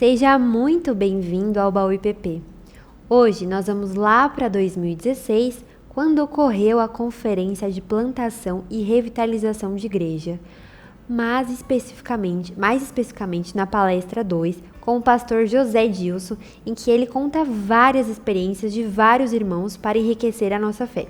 Seja muito bem-vindo ao Baú IPP. Hoje nós vamos lá para 2016, quando ocorreu a Conferência de Plantação e Revitalização de Igreja, mais especificamente na palestra 2, com o pastor José Dilson, em que ele conta várias experiências de vários irmãos para enriquecer a nossa fé.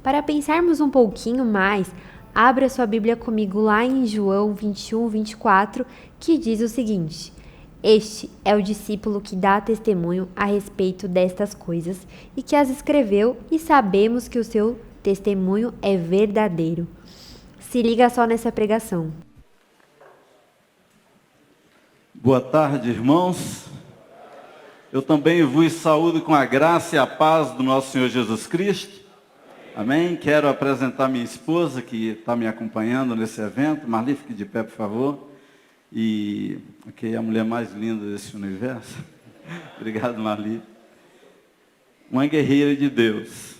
Para pensarmos um pouquinho mais, abra sua Bíblia comigo lá em João 21, 24, que diz o seguinte: Este é o discípulo que dá testemunho a respeito destas coisas e que as escreveu, e sabemos que o seu testemunho é verdadeiro. Se liga só nessa pregação. Boa tarde, irmãos. Eu também vos saúdo com a graça e a paz do nosso Senhor Jesus Cristo. Amém? Quero apresentar minha esposa que está me acompanhando nesse evento. Marli, fique de pé, por favor. E a mulher mais linda desse universo. Obrigado, Marli. Uma guerreira de Deus.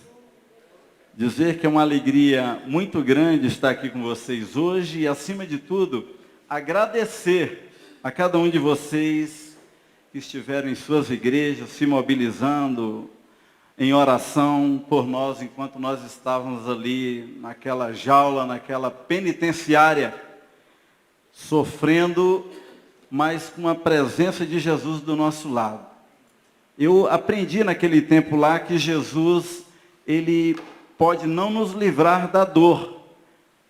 Dizer que é uma alegria muito grande estar aqui com vocês hoje e, acima de tudo, agradecer a cada um de vocês que estiveram em suas igrejas, se mobilizando em oração por nós, enquanto nós estávamos ali naquela jaula, naquela penitenciária, sofrendo, mas com a presença de Jesus do nosso lado. Eu aprendi naquele tempo lá que Jesus, ele pode não nos livrar da dor,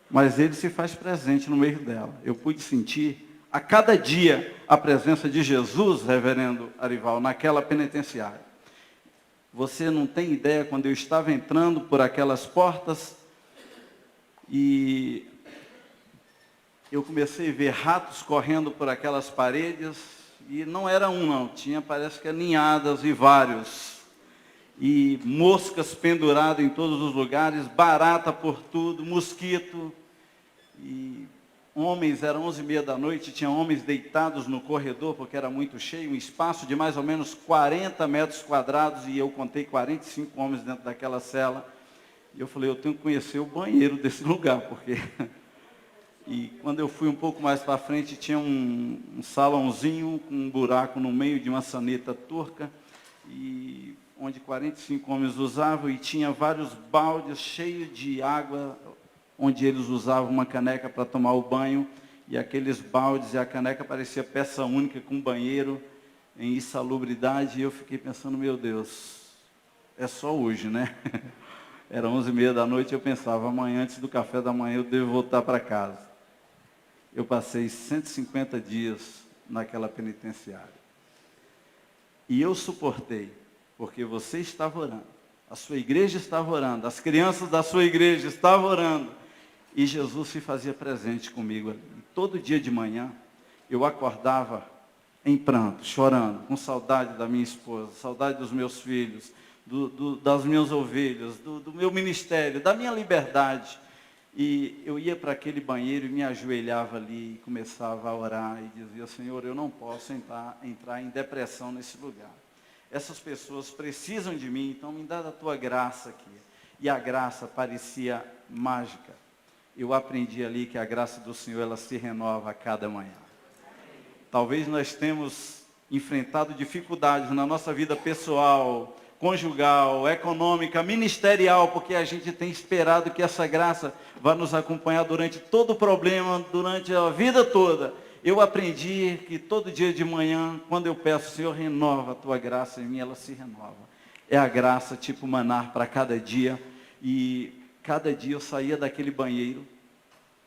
mas ele se faz presente no meio dela. Eu pude sentir a cada dia a presença de Jesus, reverendo Arival, naquela penitenciária. Você não tem ideia, quando eu estava entrando por aquelas portas e eu comecei a ver ratos correndo por aquelas paredes, e não era um não, tinha, parece que ninhadas e vários. E moscas penduradas em todos os lugares, barata por tudo, mosquito. E homens, eram 11h30 da noite, tinha homens deitados no corredor, porque era muito cheio, um espaço de mais ou menos 40 metros quadrados, e eu contei 45 homens dentro daquela cela. E eu falei, eu tenho que conhecer o banheiro desse lugar, porque... E quando eu fui um pouco mais para frente, tinha um salãozinho com um buraco no meio de uma saneta turca, e onde 45 homens usavam, e tinha vários baldes cheios de água, onde eles usavam uma caneca para tomar o banho, e aqueles baldes e a caneca parecia peça única com banheiro em insalubridade, e eu fiquei pensando, meu Deus, é só hoje, né? Era 11h30 da noite, eu pensava, amanhã, antes do café da manhã, eu devo voltar para casa. Eu passei 150 dias naquela penitenciária. E eu suportei, porque você estava orando, a sua igreja estava orando, as crianças da sua igreja estavam orando, e Jesus se fazia presente comigo ali. Todo dia de manhã, eu acordava em pranto, chorando, com saudade da minha esposa, saudade dos meus filhos, das minhas ovelhas, do meu ministério, da minha liberdade. E eu ia para aquele banheiro e me ajoelhava ali e começava a orar e dizia, Senhor, eu não posso entrar em depressão nesse lugar. Essas pessoas precisam de mim, então me dá da tua graça aqui. E a graça parecia mágica. Eu aprendi ali que a graça do Senhor, ela se renova a cada manhã. Talvez nós temos enfrentado dificuldades na nossa vida pessoal, conjugal, econômica, ministerial, porque a gente tem esperado que essa graça vá nos acompanhar durante todo o problema, durante a vida toda. Eu aprendi que todo dia de manhã, quando eu peço, Senhor, renova a tua graça em mim, ela se renova. É a graça tipo manar para cada dia, e cada dia eu saía daquele banheiro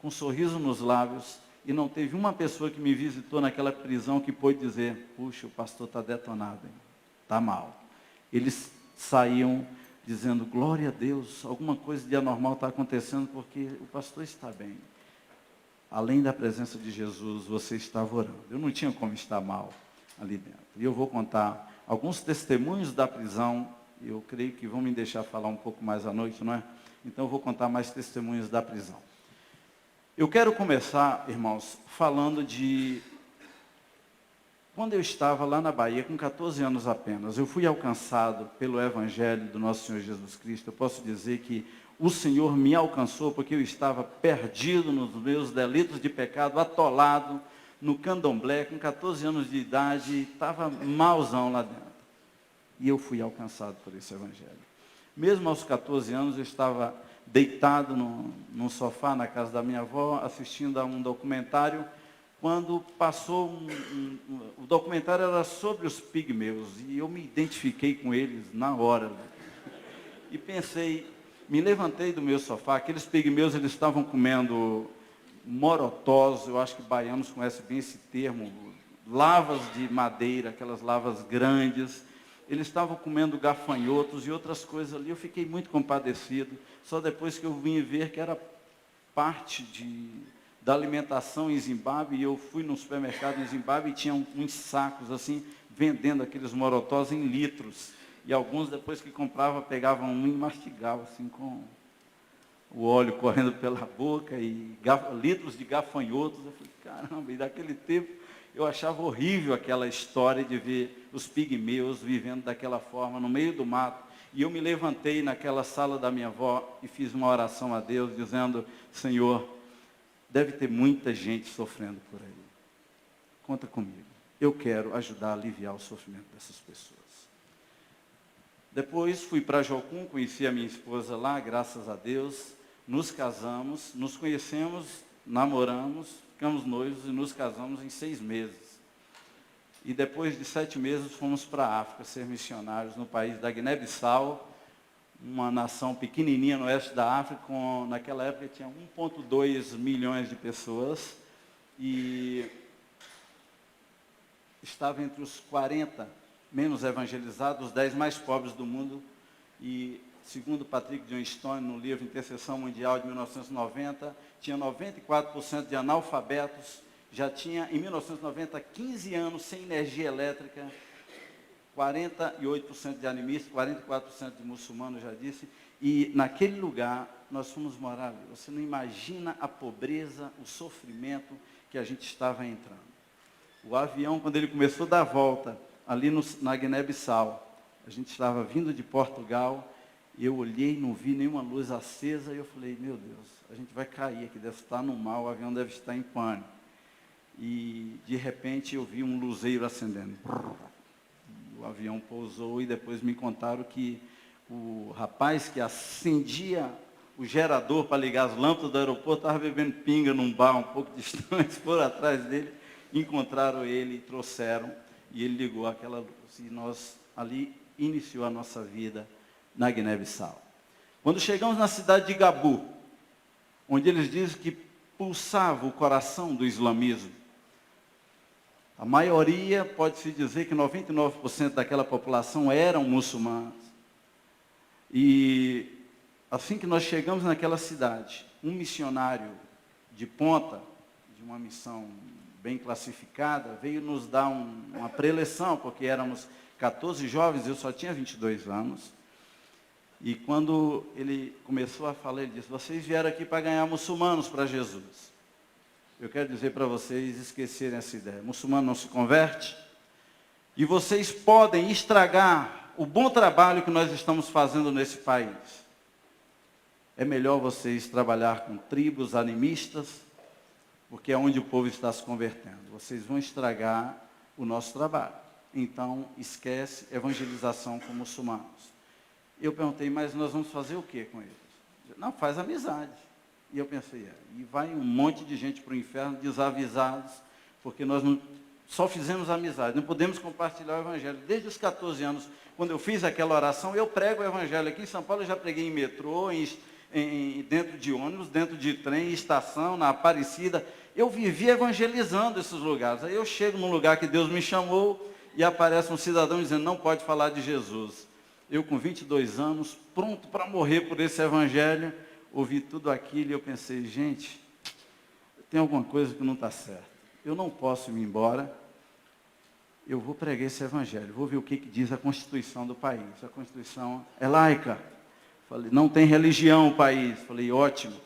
com um sorriso nos lábios, e não teve uma pessoa que me visitou naquela prisão que pôde dizer, puxa, o pastor está detonado, está mal. Eles saíam dizendo, glória a Deus, alguma coisa de anormal está acontecendo, porque o pastor está bem. Além da presença de Jesus, você estava orando. Eu não tinha como estar mal ali dentro. E eu vou contar alguns testemunhos da prisão, eu creio que vão me deixar falar um pouco mais à noite, não é? Então eu vou contar mais testemunhos da prisão. Eu quero começar, irmãos, falando de... Quando eu estava lá na Bahia, com 14 anos apenas, eu fui alcançado pelo Evangelho do nosso Senhor Jesus Cristo. Eu posso dizer que o Senhor me alcançou porque eu estava perdido nos meus delitos de pecado, atolado, no candomblé, com 14 anos de idade, estava malzão lá dentro. E eu fui alcançado por esse evangelho. Mesmo aos 14 anos, eu estava deitado num sofá na casa da minha avó, assistindo a um documentário, quando passou o documentário era sobre os pigmeus, e eu me identifiquei com eles na hora. E pensei, me levantei do meu sofá, aqueles pigmeus, eles estavam comendo morotós, eu acho que baianos conhecem bem esse termo, lavas de madeira, aquelas lavas grandes, eles estavam comendo gafanhotos e outras coisas ali, eu fiquei muito compadecido, só depois que eu vim ver que era parte da alimentação em Zimbábue, e eu fui no supermercado em Zimbábue e tinha uns sacos assim, vendendo aqueles morotós em litros, e alguns depois que comprava, pegavam um e mastigavam assim com o óleo correndo pela boca, e litros de gafanhotos. Eu falei, caramba, e daquele tempo eu achava horrível aquela história de ver os pigmeus vivendo daquela forma, no meio do mato. E eu me levantei naquela sala da minha avó e fiz uma oração a Deus, dizendo, Senhor, deve ter muita gente sofrendo por aí. Conta comigo. Eu quero ajudar a aliviar o sofrimento dessas pessoas. Depois fui para Jocum, conheci a minha esposa lá, graças a Deus. Nos casamos, nos conhecemos, namoramos, ficamos noivos e nos casamos em 6 meses. E depois de 7 meses fomos para a África ser missionários no país da Guiné-Bissau, uma nação pequenininha no oeste da África, naquela época tinha 1,2 milhões de pessoas, e estava entre os 40 menos evangelizados, os 10 mais pobres do mundo, e segundo Patrick Johnstone, no livro Intercessão Mundial de 1990, tinha 94% de analfabetos, já tinha em 1990 15 anos sem energia elétrica, 48% de animistas, 44% de muçulmanos, já disse, e naquele lugar nós fomos morar ali. Você não imagina a pobreza, o sofrimento que a gente estava entrando. O avião, quando ele começou a dar volta, ali na Guiné-Bissau, a gente estava vindo de Portugal, eu olhei, não vi nenhuma luz acesa, e eu falei, meu Deus, a gente vai cair aqui, deve estar no mar, o avião deve estar em pânico. E, de repente, eu vi um luzeiro acendendo. O avião pousou, e depois me contaram que o rapaz que acendia o gerador para ligar as lâmpadas do aeroporto estava bebendo pinga num bar um pouco distante, foram atrás dele, encontraram ele e trouxeram, e ele ligou aquela luz. E nós, ali, iniciou a nossa vida na Guiné-Bissau. Quando chegamos na cidade de Gabu, onde eles dizem que pulsava o coração do islamismo, a maioria, pode-se dizer que 99% daquela população eram muçulmanos. E assim que nós chegamos naquela cidade, um missionário de ponta, de uma missão bem classificada, veio nos dar uma preleção, porque éramos 14 jovens, eu só tinha 22 anos. E quando ele começou a falar, ele disse, vocês vieram aqui para ganhar muçulmanos para Jesus. Eu quero dizer para vocês esquecerem essa ideia. Muçulmano não se converte. E vocês podem estragar o bom trabalho que nós estamos fazendo nesse país. É melhor vocês trabalhar com tribos animistas, porque é onde o povo está se convertendo. Vocês vão estragar o nosso trabalho. Então, esquece evangelização com muçulmanos. Eu perguntei, mas nós vamos fazer o que com eles? Não, faz amizade. E eu pensei, e vai um monte de gente para o inferno desavisados, porque nós só fizemos amizade, não podemos compartilhar o evangelho. Desde os 14 anos, quando eu fiz aquela oração, eu prego o evangelho. Aqui em São Paulo eu já preguei em metrô, dentro de ônibus, dentro de trem, em estação, na Aparecida. Eu vivi evangelizando esses lugares. Aí eu chego num lugar que Deus me chamou e aparece um cidadão dizendo, não pode falar de Jesus. Eu com 22 anos, pronto para morrer por esse evangelho, ouvi tudo aquilo e eu pensei, gente, tem alguma coisa que não está certa. Eu não posso ir embora, eu vou pregar esse evangelho, vou ver o que diz a Constituição do país. A Constituição é laica. Falei, não tem religião o país. Falei, ótimo.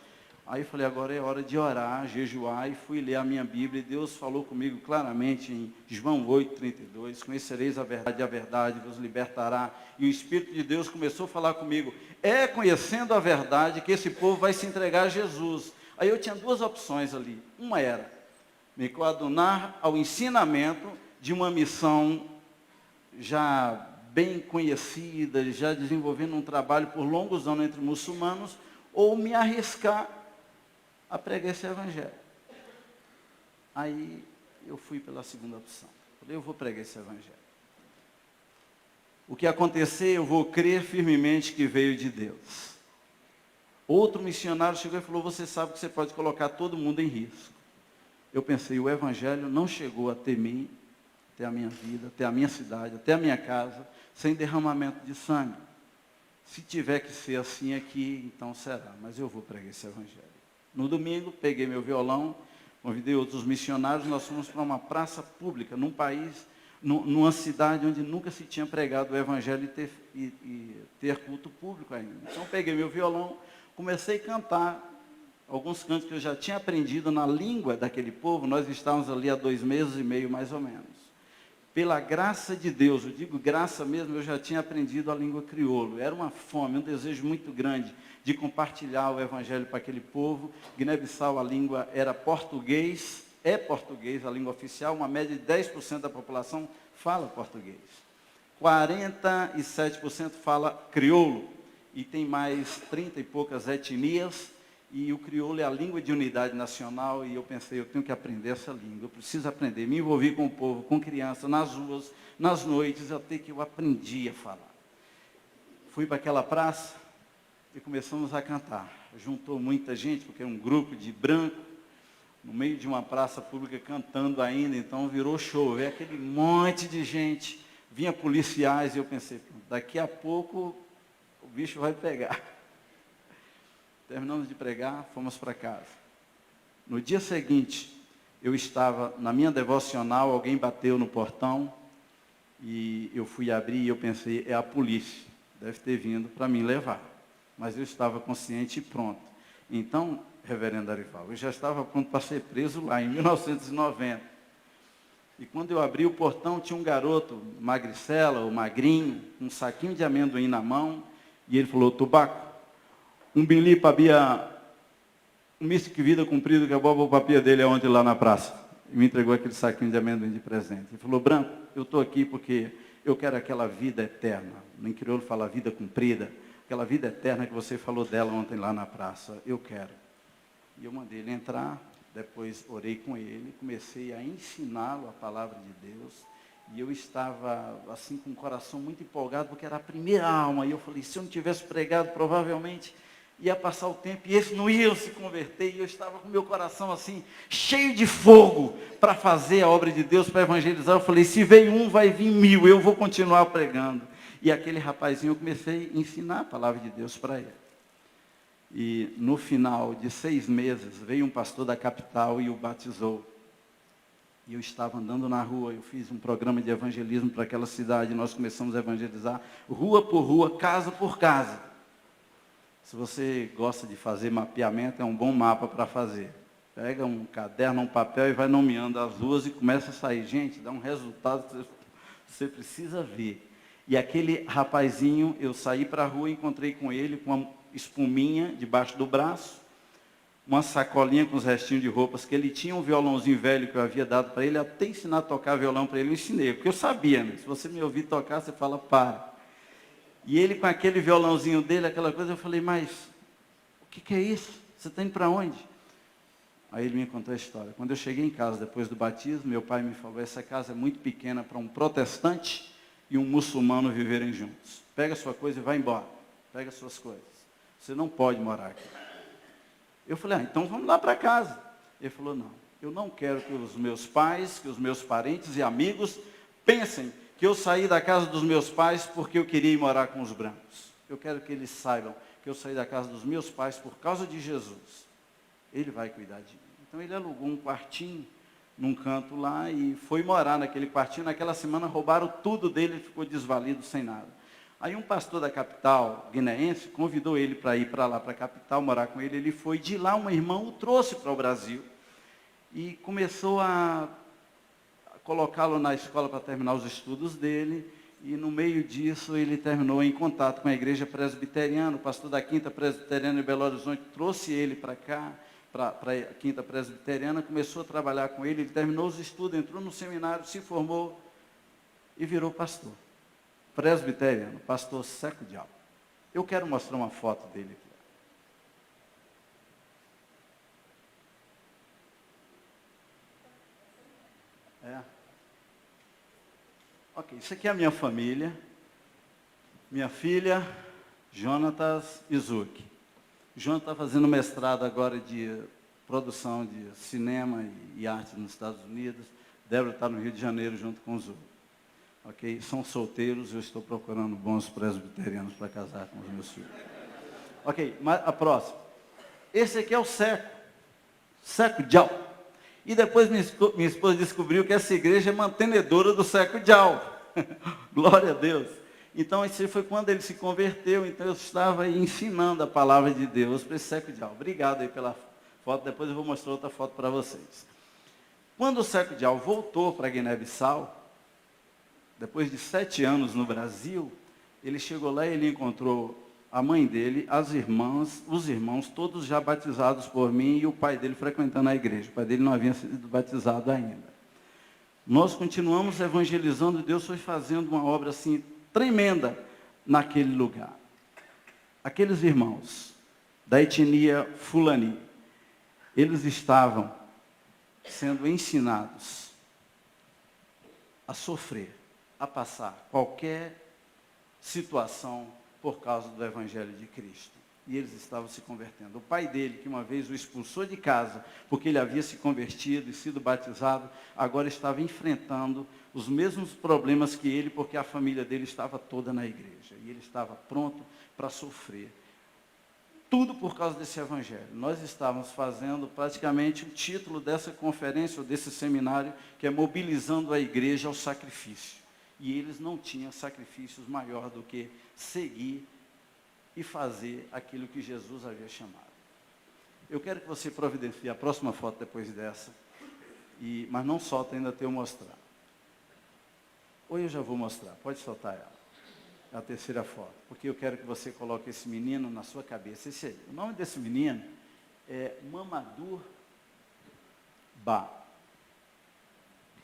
Aí falei, agora é hora de orar, jejuar, e fui ler a minha Bíblia, e Deus falou comigo claramente em João 8:32, conhecereis a verdade vos libertará. E o Espírito de Deus começou a falar comigo, é conhecendo a verdade que esse povo vai se entregar a Jesus. Aí eu tinha 2 opções ali. Uma era, me coadunar ao ensinamento de uma missão já bem conhecida, já desenvolvendo um trabalho por longos anos entre muçulmanos, ou me arriscar a pregar esse evangelho. Aí eu fui pela segunda opção. Falei, eu vou pregar esse evangelho. O que acontecer, eu vou crer firmemente que veio de Deus. Outro missionário chegou e falou, você sabe que você pode colocar todo mundo em risco. Eu pensei, o evangelho não chegou até mim, até a minha vida, até a minha cidade, até a minha casa, sem derramamento de sangue. Se tiver que ser assim aqui, então será, mas eu vou pregar esse evangelho. No domingo, peguei meu violão, convidei outros missionários, nós fomos para uma praça pública, num país, numa cidade onde nunca se tinha pregado o evangelho e ter culto público ainda. Então peguei meu violão, comecei a cantar alguns cantos que eu já tinha aprendido na língua daquele povo. Nós estávamos ali há 2 meses e meio, mais ou menos. Pela graça de Deus, eu digo graça mesmo, eu já tinha aprendido a língua crioulo. Era uma fome, um desejo muito grande de compartilhar o evangelho para aquele povo. Guiné-Bissau, a língua era português, é português, a língua oficial. Uma média de 10% da população fala português. 47% fala crioulo. E tem mais 30 e poucas etnias. E o crioulo é a língua de unidade nacional, e eu pensei, eu tenho que aprender essa língua, eu preciso aprender, me envolvi com o povo, com crianças, nas ruas, nas noites, até que eu aprendi a falar. Fui para aquela praça e começamos a cantar. Juntou muita gente, porque é um grupo de branco, no meio de uma praça pública cantando ainda, então virou show, veio aquele monte de gente, vinha policiais, e eu pensei, daqui a pouco o bicho vai pegar. Terminamos de pregar, fomos para casa. No dia seguinte, eu estava na minha devocional, alguém bateu no portão, e eu fui abrir e eu pensei, é a polícia, deve ter vindo para me levar. Mas eu estava consciente e pronto. Então, reverendo Arival, eu já estava pronto para ser preso lá em 1990. E quando eu abri o portão, tinha um garoto, magricela ou magrinho, um saquinho de amendoim na mão, e ele falou, Tubaco, um bili pabia, um misto que vida cumprido, que a boba papia dele é ontem lá na praça. E me entregou aquele saquinho de amendoim de presente. Ele falou, Branco, eu estou aqui porque eu quero aquela vida eterna. Em crioulo fala vida cumprida. Aquela vida eterna que você falou dela ontem lá na praça. Eu quero. E eu mandei ele entrar, depois orei com ele, comecei a ensiná-lo a palavra de Deus. E eu estava, assim, com o coração muito empolgado, porque era a primeira alma. E eu falei, se eu não tivesse pregado, provavelmente ia passar o tempo e esse não ia se converter. E eu estava com o meu coração assim, cheio de fogo para fazer a obra de Deus, para evangelizar. Eu falei, se veio um, vai vir 1000, eu vou continuar pregando. E aquele rapazinho, eu comecei a ensinar a palavra de Deus para ele. E no final de 6 meses, veio um pastor da capital e o batizou. E eu estava andando na rua, eu fiz um programa de evangelismo para aquela cidade. Nós começamos a evangelizar rua por rua, casa por casa. Se você gosta de fazer mapeamento, é um bom mapa para fazer. Pega um caderno, um papel e vai nomeando as ruas e começa a sair. Gente, dá um resultado que você precisa ver. E aquele rapazinho, eu saí para a rua, encontrei com ele com uma espuminha debaixo do braço, uma sacolinha com os restinhos de roupas que ele tinha, um violãozinho velho que eu havia dado para ele, até ensinar a tocar violão para ele, eu ensinei, porque eu sabia, né? Se você me ouvir tocar, você fala, para. E ele com aquele violãozinho dele, aquela coisa, eu falei, mas o que é isso? Você está indo para onde? Aí ele me contou a história. Quando eu cheguei em casa, depois do batismo, meu pai me falou, essa casa é muito pequena para um protestante e um muçulmano viverem juntos. Pega a sua coisa e vai embora. Pega as suas coisas. Você não pode morar aqui. Eu falei, então vamos lá para casa. Ele falou, não, eu não quero que os meus pais, que os meus parentes e amigos pensem que eu saí da casa dos meus pais porque eu queria ir morar com os brancos. Eu quero que eles saibam que eu saí da casa dos meus pais por causa de Jesus. Ele vai cuidar de mim. Então ele alugou um quartinho num canto lá e foi morar naquele quartinho. Naquela semana roubaram tudo dele, ele ficou desvalido, sem nada. Aí um pastor da capital guineense convidou ele para ir para lá, para a capital, morar com ele. Ele foi, de lá uma irmã o trouxe para o Brasil e começou a colocá-lo na escola para terminar os estudos dele. E no meio disso ele terminou em contato com a igreja presbiteriana. O pastor da Quinta Presbiteriana em Belo Horizonte trouxe ele para cá. para a Quinta Presbiteriana, começou a trabalhar com ele, ele terminou os estudos, entrou no seminário, se formou e virou pastor. Presbiteriano, pastor Seco de Alba. Eu quero mostrar uma foto dele aqui. Ok, isso aqui é a minha família. Minha filha, Jonatas Izuki. Jonathan está fazendo mestrado agora de produção de cinema e arte nos Estados Unidos. Débora está no Rio de Janeiro junto com o Zu. Ok? São solteiros, eu estou procurando bons presbiterianos para casar com os meus filhos. Ok, mas a próxima. Esse aqui é o Seco Jau. E depois minha esposa descobriu que essa igreja é mantenedora do Seco Jau. Glória a Deus. Então, esse foi quando ele se converteu, então eu estava aí ensinando a palavra de Deus para esse Seco Jau. Obrigado aí pela foto, depois eu vou mostrar outra foto para vocês. Quando o Seco Jau voltou para Guiné-Bissau, depois de 7 anos no Brasil, ele chegou lá e ele encontrou a mãe dele, as irmãs, os irmãos, todos já batizados por mim e o pai dele frequentando a igreja. O pai dele não havia sido batizado ainda. Nós continuamos evangelizando, Deus foi fazendo uma obra assim tremenda naquele lugar. Aqueles irmãos da etnia Fulani, eles estavam sendo ensinados a sofrer, a passar qualquer situação por causa do Evangelho de Cristo. E eles estavam se convertendo. O pai dele, que uma vez o expulsou de casa, porque ele havia se convertido e sido batizado, agora estava enfrentando os mesmos problemas que ele, porque a família dele estava toda na igreja. E ele estava pronto para sofrer. Tudo por causa desse Evangelho. Nós estávamos fazendo praticamente o título dessa conferência, ou desse seminário, que é mobilizando a igreja ao sacrifício. E eles não tinham sacrifícios maior do que seguir e fazer aquilo que Jesus havia chamado. Eu quero que você providencie a próxima foto depois dessa, mas não solta ainda até eu mostrar. Ou eu já vou mostrar, pode soltar ela. É a terceira foto, porque eu quero que você coloque esse menino na sua cabeça. Esse aí. O nome desse menino é Mamadou Ba.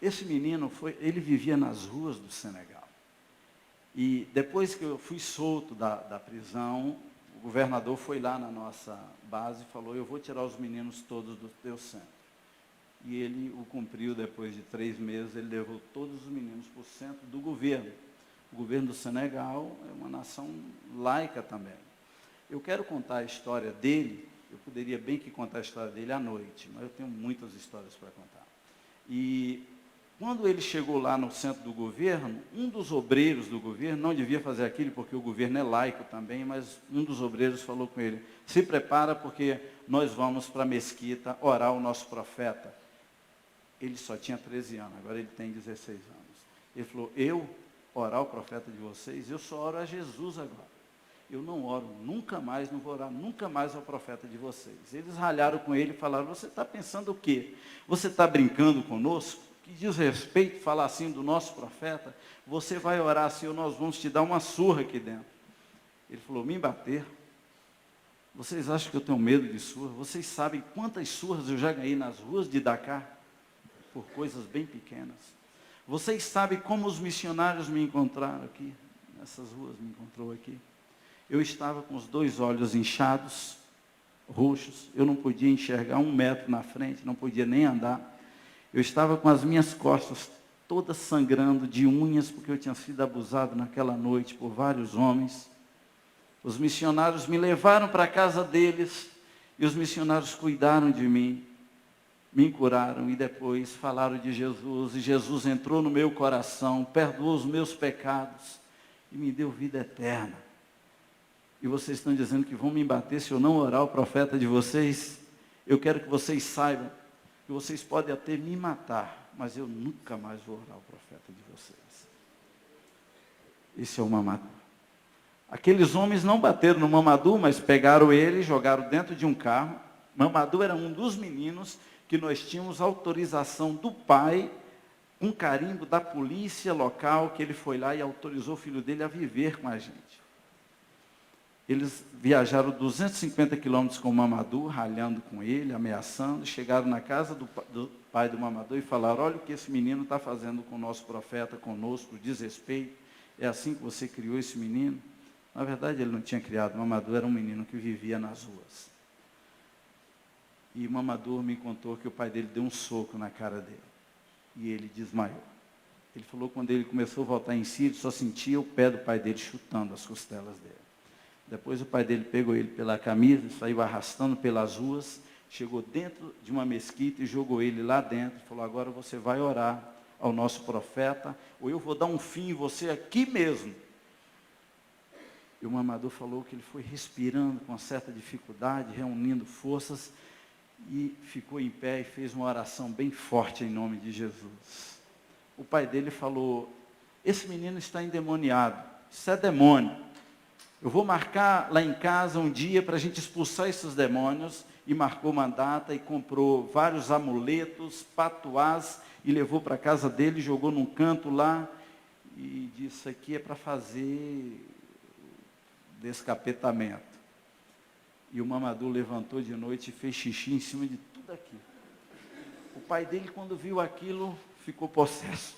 Esse menino, ele vivia nas ruas do Senegal. E depois que eu fui solto da prisão, o governador foi lá na nossa base e falou, eu vou tirar os meninos todos do teu centro. E ele o cumpriu depois de 3 meses, ele levou todos os meninos para o centro do governo. O governo do Senegal é uma nação laica também. Eu quero contar a história dele, eu poderia bem que contar a história dele à noite, mas eu tenho muitas histórias para contar. E quando ele chegou lá no centro do governo, um dos obreiros do governo, não devia fazer aquilo porque o governo é laico também, mas um dos obreiros falou com ele, se prepara porque nós vamos para a mesquita orar o nosso profeta. Ele só tinha 13 anos, agora ele tem 16 anos. Ele falou, eu orar o profeta de vocês, eu só oro a Jesus agora. Eu não oro nunca mais, não vou orar nunca mais ao profeta de vocês. Eles ralharam com ele e falaram, você está pensando o quê? Você está brincando conosco? Que diz respeito falar assim do nosso profeta? Você vai orar assim ou nós vamos te dar uma surra aqui dentro. Ele falou, me bater? Vocês acham que eu tenho medo de surra? Vocês sabem quantas surras eu já ganhei nas ruas de Dakar? Por coisas bem pequenas. Vocês sabem como os missionários me encontraram aqui? Nessas ruas me encontrou aqui. Eu estava com os 2 olhos inchados, roxos. Eu não podia enxergar 1 metro na frente, não podia nem andar. Eu estava com as minhas costas todas sangrando de unhas, porque eu tinha sido abusado naquela noite por vários homens. Os missionários me levaram para a casa deles, e os missionários cuidaram de mim, me curaram, e depois falaram de Jesus, e Jesus entrou no meu coração, perdoou os meus pecados, e me deu vida eterna. E vocês estão dizendo que vão me bater se eu não orar o profeta de vocês? Eu quero que vocês saibam, que vocês podem até me matar, mas eu nunca mais vou orar o profeta de vocês. Esse é o Mamadou. Aqueles homens não bateram no Mamadou, mas pegaram ele e jogaram dentro de um carro. Mamadou era um dos meninos que nós tínhamos autorização do pai, um carimbo da polícia local, que ele foi lá e autorizou o filho dele a viver com a gente. Eles viajaram 250 quilômetros com o Mamadou, ralhando com ele, ameaçando. Chegaram na casa do pai do Mamadou e falaram: olha o que esse menino está fazendo com o nosso profeta, conosco, desrespeito. É assim que você criou esse menino? Na verdade, ele não tinha criado. O Mamadou era um menino que vivia nas ruas. E o Mamadou me contou que o pai dele deu um soco na cara dele. E ele desmaiou. Ele falou que quando ele começou a voltar em si, ele só sentia o pé do pai dele chutando as costelas dele. Depois o pai dele pegou ele pela camisa, saiu arrastando pelas ruas, chegou dentro de uma mesquita e jogou ele lá dentro. Falou: agora você vai orar ao nosso profeta, ou eu vou dar um fim em você aqui mesmo. E o Mamadou falou que ele foi respirando com certa dificuldade, reunindo forças, e ficou em pé e fez uma oração bem forte em nome de Jesus. O pai dele falou: esse menino está endemoniado, isso é demônio. Eu vou marcar lá em casa um dia para a gente expulsar esses demônios. E marcou uma data e comprou vários amuletos, patuás, e levou para a casa dele, jogou num canto lá, e disse: isso aqui é para fazer descapetamento. E o Mamadou levantou de noite e fez xixi em cima de tudo aquilo. O pai dele, quando viu aquilo, ficou possesso.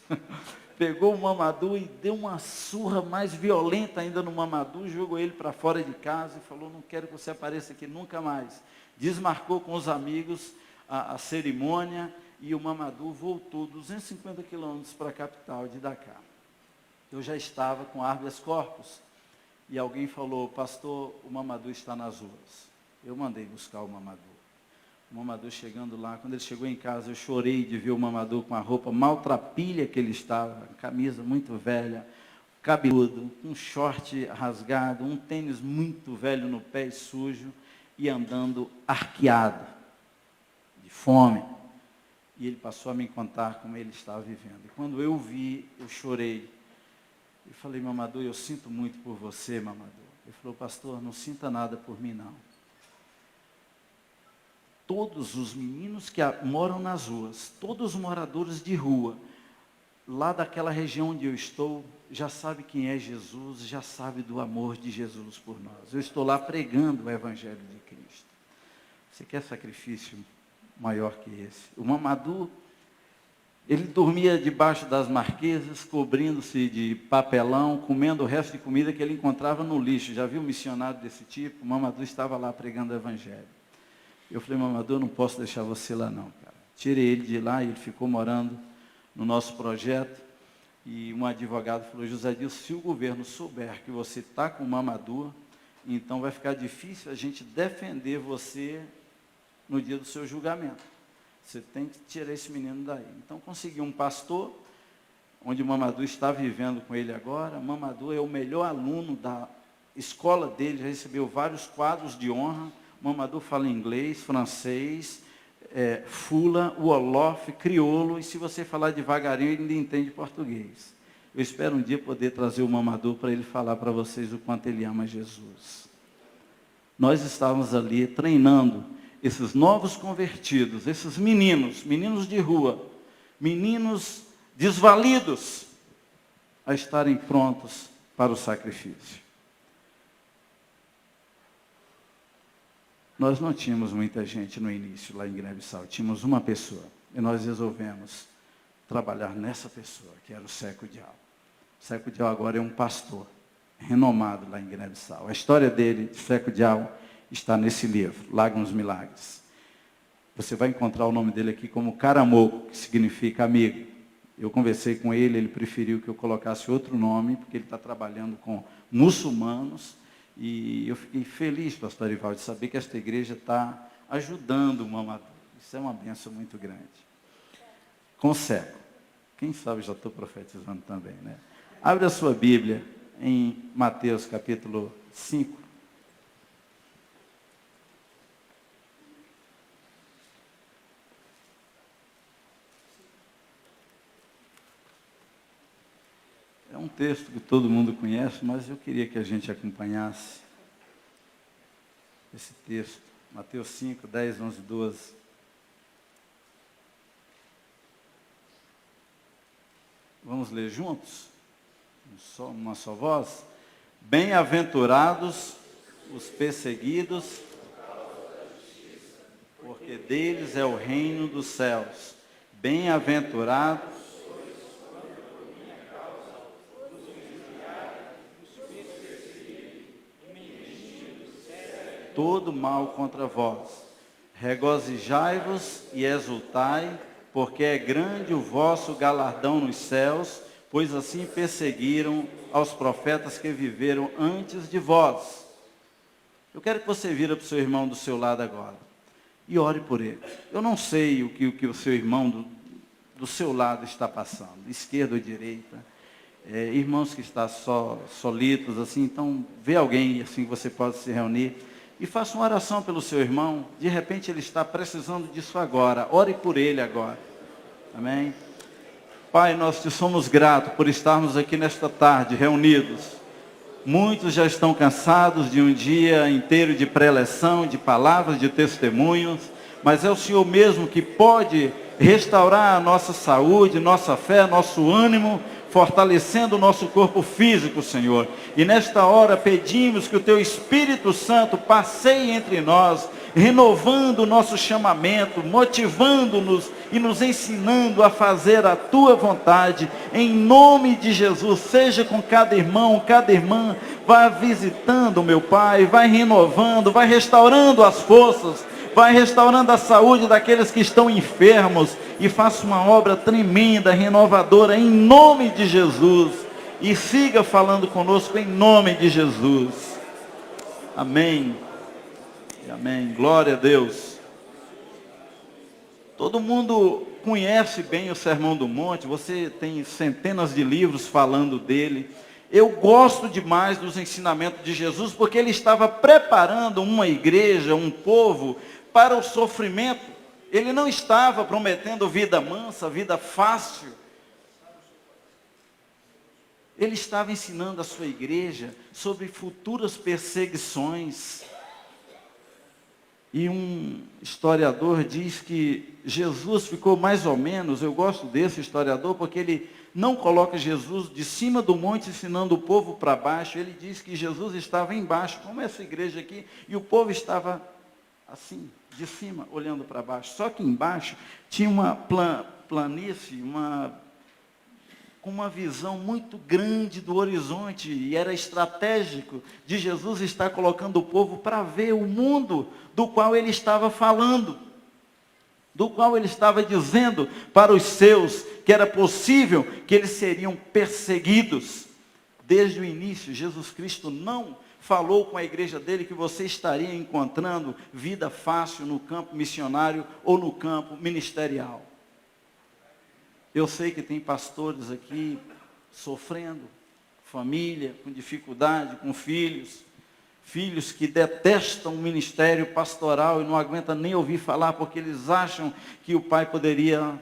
Pegou o Mamadou e deu uma surra mais violenta ainda no Mamadou, jogou ele para fora de casa e falou: não quero que você apareça aqui nunca mais. Desmarcou com os amigos a cerimônia, e o Mamadou voltou 250 quilômetros para a capital de Dakar. Eu já estava com habeas corpus, e alguém falou: pastor, o Mamadou está nas ruas. Eu mandei buscar o Mamadou. O Mamadou chegando lá, quando ele chegou em casa, eu chorei de ver o Mamadou com a roupa maltrapilha que ele estava, camisa muito velha, cabeludo, um short rasgado, um tênis muito velho no pé e sujo, e andando arqueado, de fome. E ele passou a me contar como ele estava vivendo. E quando eu vi, eu chorei. Eu falei: Mamadou, eu sinto muito por você, Mamadou. Ele falou: pastor, não sinta nada por mim, não. Todos os meninos que moram nas ruas, todos os moradores de rua, lá daquela região onde eu estou, já sabe quem é Jesus, já sabe do amor de Jesus por nós. Eu estou lá pregando o Evangelho de Cristo. Você quer sacrifício maior que esse? O Mamadou, ele dormia debaixo das marquesas, cobrindo-se de papelão, comendo o resto de comida que ele encontrava no lixo. Já viu um missionário desse tipo? O Mamadou estava lá pregando o Evangelho. Eu falei: Mamadou, eu não posso deixar você lá não, cara. Tirei ele de lá e ele ficou morando no nosso projeto. E um advogado falou: José Dilson, se o governo souber que você está com o Mamadou, então vai ficar difícil a gente defender você no dia do seu julgamento. Você tem que tirar esse menino daí. Então consegui um pastor, onde o Mamadou está vivendo com ele agora. O Mamadou é o melhor aluno da escola dele, já recebeu vários quadros de honra. O Mamadou fala inglês, francês, fula, wolof, crioulo, e se você falar devagarinho, ele ainda entende português. Eu espero um dia poder trazer o Mamadou para ele falar para vocês o quanto ele ama Jesus. Nós estávamos ali treinando esses novos convertidos, esses meninos de rua, meninos desvalidos, a estarem prontos para o sacrifício. Nós não tínhamos muita gente no início lá em Guiné-Bissau, tínhamos uma pessoa, e nós resolvemos trabalhar nessa pessoa, que era o Seco Dial. O Seco Dial agora é um pastor renomado lá em Guiné-Bissau. A história dele, de Seco Dial, está nesse livro, Lágrimas Milagres. Você vai encontrar o nome dele aqui como Caramoco, que significa amigo. Eu conversei com ele, ele preferiu que eu colocasse outro nome, porque ele está trabalhando com muçulmanos. E eu fiquei feliz, pastor Ivaldo, de saber que esta igreja está ajudando o Mamadou. Isso é uma bênção muito grande. Com Seco. Quem sabe já estou profetizando também, né? Abre a sua Bíblia em Mateus capítulo 5. É um texto que todo mundo conhece, mas eu queria que a gente acompanhasse esse texto. Mateus 5, 10, 11, 12. Vamos ler juntos? Uma só voz? Bem-aventurados os perseguidos, porque deles é o reino dos céus. Bem-aventurados todo mal contra vós. Regozijai-vos e exultai, porque é grande o vosso galardão nos céus, pois assim perseguiram aos profetas que viveram antes de vós. Eu quero que você vira para o seu irmão do seu lado agora e ore por ele. Eu não sei o que o seu irmão do seu lado está passando, esquerda ou direita. Irmãos que estão solitos, assim, então vê alguém assim que você pode se reunir e faça uma oração pelo seu irmão. De repente ele está precisando disso agora. Ore por ele agora. Amém? Pai, nós te somos gratos por estarmos aqui nesta tarde reunidos. Muitos já estão cansados de um dia inteiro de preleção, de palavras, de testemunhos, mas é o Senhor mesmo que pode restaurar a nossa saúde, nossa fé, nosso ânimo, fortalecendo o nosso corpo físico, Senhor. E nesta hora pedimos que o Teu Espírito Santo passeie entre nós, renovando o nosso chamamento, motivando-nos e nos ensinando a fazer a Tua vontade, em nome de Jesus. Seja com cada irmão, cada irmã, vai visitando, meu Pai, vai renovando, vai restaurando as forças, vai restaurando a saúde daqueles que estão enfermos, e faça uma obra tremenda, renovadora, em nome de Jesus, e siga falando conosco em nome de Jesus. Amém. Amém. Glória a Deus. Todo mundo conhece bem o Sermão do Monte, você tem centenas de livros falando dele. Eu gosto demais dos ensinamentos de Jesus, porque ele estava preparando uma igreja, um povo, para o sofrimento. Ele não estava prometendo vida mansa, vida fácil. Ele estava ensinando a sua igreja sobre futuras perseguições. E um historiador diz que Jesus ficou mais ou menos, eu gosto desse historiador, porque ele não coloca Jesus de cima do monte ensinando o povo para baixo. Ele diz que Jesus estava embaixo, como essa igreja aqui, e o povo estava assim, de cima, olhando para baixo. Só que embaixo tinha uma planície, com uma visão muito grande do horizonte, e era estratégico de Jesus estar colocando o povo para ver o mundo do qual ele estava falando, do qual ele estava dizendo para os seus que era possível que eles seriam perseguidos. Desde o início, Jesus Cristo não falou com a igreja dele que você estaria encontrando vida fácil no campo missionário ou no campo ministerial. Eu sei que tem pastores aqui sofrendo, família com dificuldade, com filhos que detestam o ministério pastoral e não aguentam nem ouvir falar, porque eles acham que o pai poderia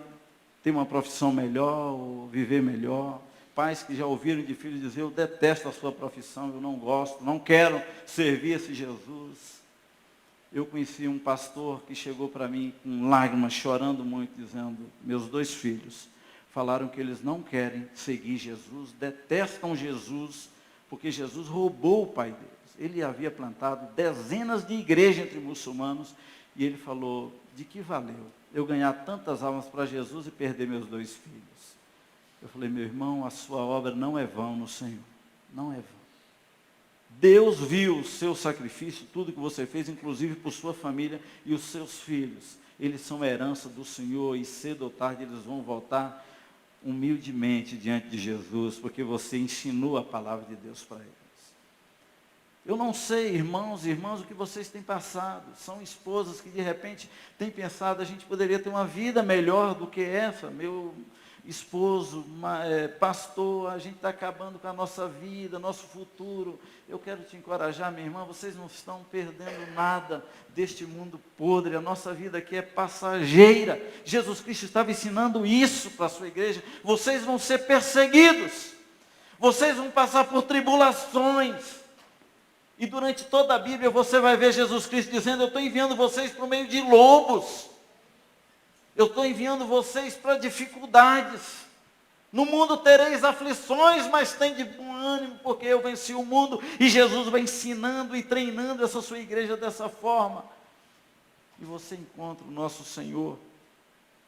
ter uma profissão melhor ou viver melhor. Pais que já ouviram de filhos dizer: eu detesto a sua profissão, eu não gosto, não quero servir esse Jesus. Eu conheci um pastor que chegou para mim com lágrimas, chorando muito, dizendo: meus 2 filhos falaram que eles não querem seguir Jesus, detestam Jesus, porque Jesus roubou o pai deles. Ele havia plantado dezenas de igrejas entre muçulmanos, e ele falou: de que valeu eu ganhar tantas almas para Jesus e perder meus 2 filhos? Eu falei: meu irmão, a sua obra não é vão no Senhor, não é vão. Deus viu o seu sacrifício, tudo que você fez, inclusive por sua família e os seus filhos. Eles são herança do Senhor, e cedo ou tarde eles vão voltar humildemente diante de Jesus, porque você ensinou a palavra de Deus para eles. Eu não sei, irmãos e irmãs, o que vocês têm passado. São esposas que de repente têm pensado: a gente poderia ter uma vida melhor do que essa. Meu esposo, pastor, a gente está acabando com a nossa vida, nosso futuro. Eu quero te encorajar, minha irmã, vocês não estão perdendo nada deste mundo podre. A nossa vida aqui é passageira. Jesus Cristo estava ensinando isso para a sua igreja. Vocês vão ser perseguidos, vocês vão passar por tribulações. E durante toda a Bíblia você vai ver Jesus Cristo dizendo: eu estou enviando vocês para o meio de lobos. Eu estou enviando vocês para dificuldades. No mundo tereis aflições, mas tem de bom ânimo, porque eu venci o mundo. E Jesus vai ensinando e treinando essa sua igreja dessa forma. E você encontra o nosso Senhor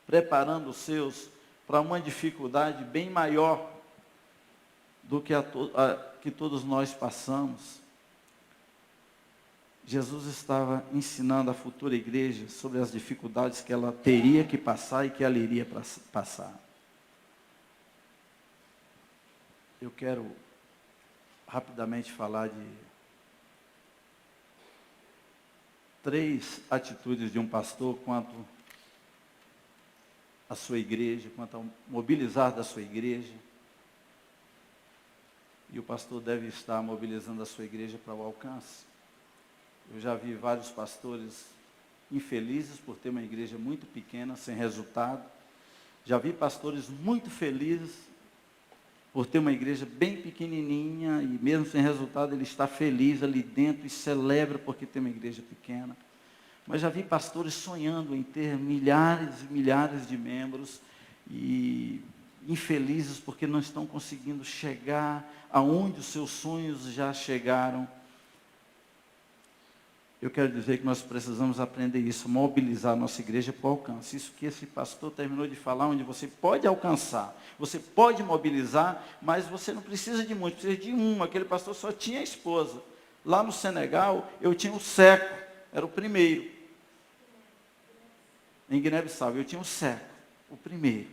preparando os seus para uma dificuldade bem maior do que que todos nós passamos. Jesus estava ensinando a futura igreja sobre as dificuldades que ela teria que passar e que ela iria passar. Eu quero rapidamente falar de 3 atitudes de um pastor quanto à sua igreja, quanto ao mobilizar da sua igreja. E o pastor deve estar mobilizando a sua igreja para o alcance. Eu já vi vários pastores infelizes por ter uma igreja muito pequena, sem resultado. Já vi pastores muito felizes por ter uma igreja bem pequenininha e mesmo sem resultado ele está feliz ali dentro e celebra porque tem uma igreja pequena. Mas já vi pastores sonhando em ter milhares e milhares de membros e infelizes porque não estão conseguindo chegar aonde os seus sonhos já chegaram. Eu quero dizer que nós precisamos aprender isso, mobilizar a nossa igreja para o alcance. Isso que esse pastor terminou de falar, onde você pode alcançar, você pode mobilizar, mas você não precisa de muito, precisa de um. Aquele pastor só tinha esposa. Lá no Senegal, eu tinha o Seco, era o primeiro. Em Guiné-Bissau, eu tinha o Seco, o primeiro.